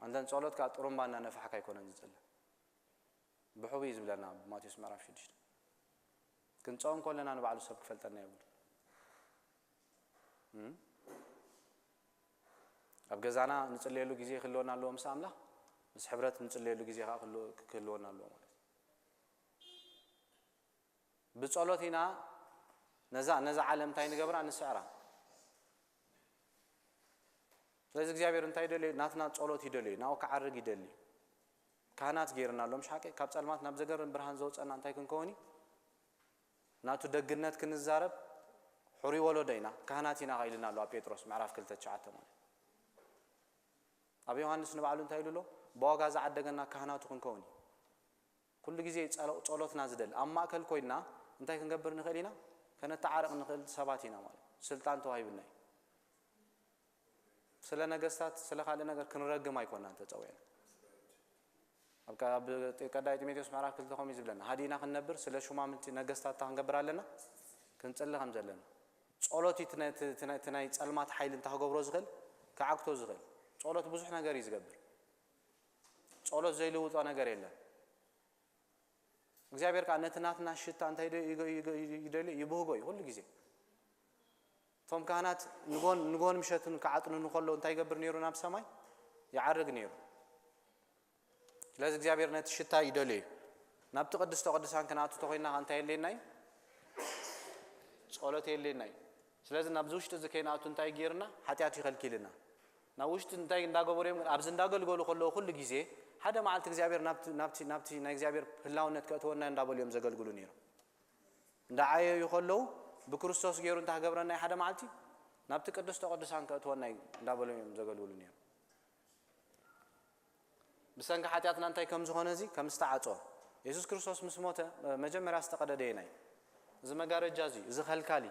አንደን ጸሎት ካ ጥሩምባና ነፍሐካ ይኮነን ዝጸልይ ብሑብ ይዝብለና ማቴዎስ ምዕራፍ 6 ክንጾም ኮለና ንባዕሉ ሰብ ክፈልጠና ይብል أبجزانا نصلي له جزيه خلونا له مساملا بس حبرت نصلي له جزيه خلونا له مالك بصلوتنا نزع عالم تاين جبر عن السعرة لازم جابير انتاي دلي ناتنا صلوت يدلي ناو كعرق يدلي كهنات غيرنا له مش حكي كاب صلمات نبزغر برهان زوص انا انتاي كنكوني ناتو دغنت كنزارب حري ولدينا كهناتنا غايلنا له بيتروس معرف كل تشعته مالك أبي يوحنس نبعلون تايلولو بواجاز عدّجنا كهنات كونكوني كل جزء صلوت نازدل أما أكل كوينا أنتي كنجبر نخلينا كنا تعارق نخل سباتينا مال سلطان توهاي بناي سلنا جستات سلا خالنا جر كنرجع ما يكون أنت تسوين أبكى كذا يتميتوس معرف كل تقوم يزبلنا هادينا خنبر سلا شو ما منتي نجستات تهنجبر علينا كنت سلا خمزلنا صلوتي تناي تسلمات حيل أنت هجبر زغل كعكتو زغل ጸሎት ብዙ ነገር ይዝገብር ጸሎት ዘይለውጥ ነገር የለም እግዚአብሔር ቃል ነትናትና ሽታ እንታይ ይደል ይብህጎ ይሁሉ ጊዜ ቶም ካህናት ንጎን ምሸትን ከዓጥኑ ንኸሎ እንታይ ይገብር ነይሩ ናብ ሰማይ ይዓርግ ነይሩ ስለዚህ እግዚአብሔር ነቲ ሽታ ይደል ናብቲ ቅድስተ ቅዱሳን ከናቱ ተኾይና እንታይ የለናይ ጸሎት የለናይ ስለዚህ ናብ ውሽጢ ዝከይናቱ እንታይ ጌርና ኃጢአት ይኸልኪልና ናብ ውሽጢ እንታይ እንዳገበሩም ኣብዚ እንዳገልገሉ ከለው ሁሉ ጊዜ ሓደ መዓልቲ እግዚአብሔር ናብቲ ናይ እግዚአብሔር ህላውነት ከእትወና እንዳበልዮም ዘገልግሉ ነይሩ እንዳዓየ ይኸለው ብክርስቶስ ጌሩ እንታይ ገብረና ሓደ መዓልቲ ናብቲ ቅድስተ ቅዱሳን ከእትወና እንዳበልዮም ዘገልግሉ ነይሩ ብሰንኪ ኃጢአትና እንታይ ከም ዝኾነ እዚ ከም ዝተዓጾ ኢየሱስ ክርስቶስ ምስ ሞተ መጀመርያ ዝተቀደደ ይናይ እዚ መጋረጃ እዚ እዚ ኸልካሊ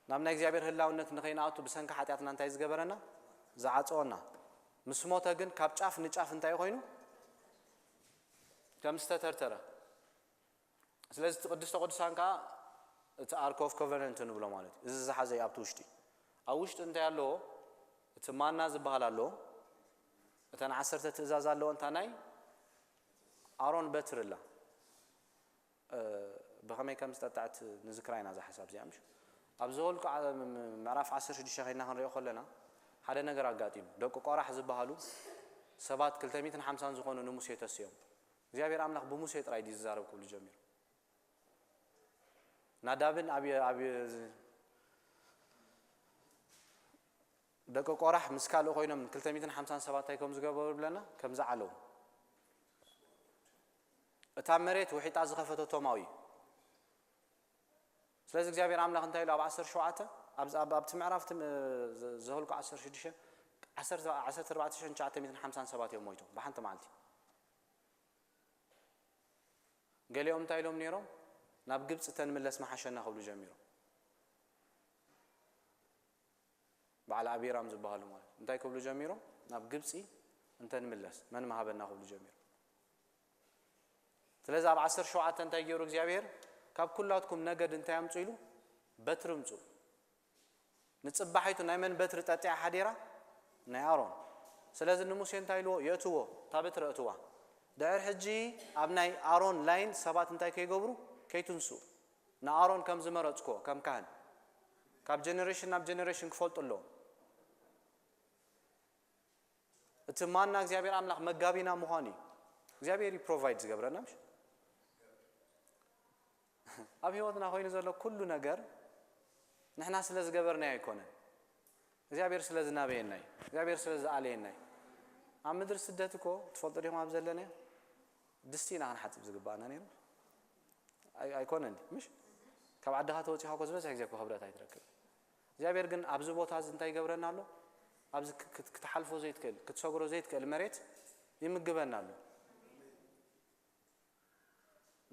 ናብ ናይ እግዚአብሔር ህላውነት ንኸይናቱ ብሰንኪ ኃጢአትና እንታይ ዝገበረና ዝዓጾና ምስ ሞተ ግን ካብ ጫፍ ንጫፍ እንታይ ኮይኑ ከም ዝተተርተረ ስለዚህ ቅድስተ ቅዱሳን ከዓ እቲ አርክ ኦፍ ኮቨናንት ንብሎ ማለት እዚ ዝሓዘ ኣብቲ ውሽጢ ኣብ ውሽጢ እንታይ ኣለዎ እቲ ማና ዝበሃል ኣለዎ እተን 10 ትእዛዝ ኣለዎ እንታ ናይ አሮን በትርላ بخمي كم استطعت نذكرين هذا حساب زي أمش أبزول معرف 16 خلينا هنريو خلنا هذا نجار قاتيم دوك قارة حزب بحالو سبات كل تميت حمسان زخون ونموسية السيوم زي أبي راملخ بموسية رايدي الزارب كل جميل نادابن أبي دوك قارة مسكالو خوينا من كل تميت حمسان سبات هاي كم زجاجة بلنا كم زعلو تامرت وحيت عز خفته توماوي سلازك جابير عامله انت له 10 شعاته اب تمعرفت زهلك 10 شدشه 10 14 شعاته 157 يوم مويتو بحنت مالتي قال يوم تايلوم نيرو ناب جبص تنملس ما حشنا خبلو جميرو بعد ابي رمز بهالو مال انتي كبلو جميرو ناب جبصي انت نملس من ما هبنا خبلو جميرو ስለዚህ ኣብ 10 ሸውዓተ እንታይ ገይሩ እግዚአብሔር ካብ ኩላትኩም ነገድ እንታይ አምጹ ኢሉ በትር ምጹ ንጽባሒቱ ናይ መን በትር ጠጥያ ሓዲራ ናይ አሮን ስለዚህ ንሙሴ እንታይ ኢልዎ የትዎ ታበትር እትዋ ዳር ሕጂ ኣብ ናይ አሮን ላይን ሰባት እንታይ ከይገብሩ ከይትንሱ ንአሮን ከም ዝመረጽኮ ከም ካህን ካብ ጀነሬሽን ናብ ጀነሬሽን ክፈልጥሎ እቲ ማንና እግዚአብሔር አምላኽ መጋቢና ምዃኑ እግዚአብሔር ይፕሮቫይድ ዝገብረናምሽ ኣብ ህይወትና ኮይኑ ዘሎ ኩሉ ነገር ንሕና ስለ ዝገበርና ኣይኮነን እግዚአብሔር ስለ ዝናበየና እግዚአብሔር ስለ ዝኣለየና ኣብ ምድር ስደት እኮ ትፈልጡ ዲኹም ኣብ ዘለና ድስቲና ክንሓጥብ ዝግባአና ነይሩ ኣይኮነን ምሽ ካብ ዓድኻ ተወፂኻ እኮ ዝበዝሕ ግዜ እኮ ክብረት ኣይትረክብ እግዚአብሔር ግን ኣብዚ ቦታ እዚ እንታይ ይገብረና ኣሎ ኣብዚ ክትሓልፎ ዘይትክእል ክትሰግሮ ዘይትክእል መሬት ይምግበና ኣሎ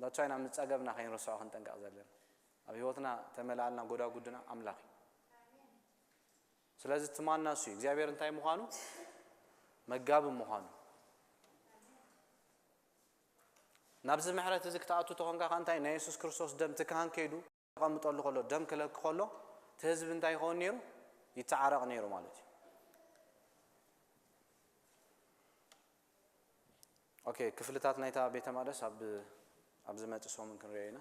ዳቻይና ምጽጋብና ኸይን ረሳው ክንጠንቀቅ ዘለና ኣብ ህይወትና ተመላልና ጎዳ ጉድና አምላኽ ስለዚህ ትማናሱ እግዚአብሔር እንታይ ምዃኑ መጋብ ምዃኑ ናብዚ ምሕረት እዚ ክትኣቱ ተኾንካ እንታይ ናይ ኢየሱስ ክርስቶስ ደም ትካህን ከይዱ ተቐምጠሉ ከሎ ደም ክለክ ከሎ ትህዝብ እንታይ ይኸውን ነይሩ ይተዓረቕ ነይሩ ማለት እዩ ኦኬ ክፍልታት ናይታ ቤተ መቅደስ ኣብዚ መጽሶም ክንሪአና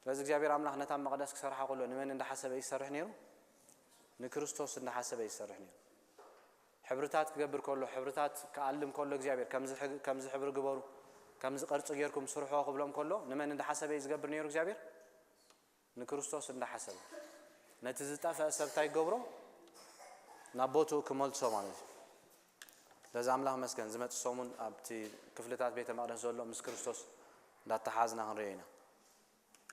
ስለዚህ እግዚአብሔር አምላኽ ነታ መቅደስ ክሰርሓ ከሎ ንመን እንደሐሰበ ይሰርሕ ነይሩ ንክርስቶስ እንደሐሰበ ይሰርሕ ነይሩ ሕብርታት ክገብር ከሎ ሕብርታት ከዓልም ከሎ እግዚአብሔር ከምዚ ሕብር ግበሩ ከምዚ ቅርጽ ጌርኩም ስርሖ ክብሎም ከሎ ንመን እንደሐሰበ ዝገብር ነይሩ እግዚአብሔር ንክርስቶስ እንደሐሰበ ነቲ ዝጠፍአ ሰብ እንታይ ገብሮ ናብ ቦቱ ክመልሶ ማለት እዩ ለዛ አምላኽ መስገን ዝመጽሶሙን ኣብቲ ክፍልታት ቤተ መቅደስ ዘሎ ምስ ክርስቶስ لا تحازنا هنرينا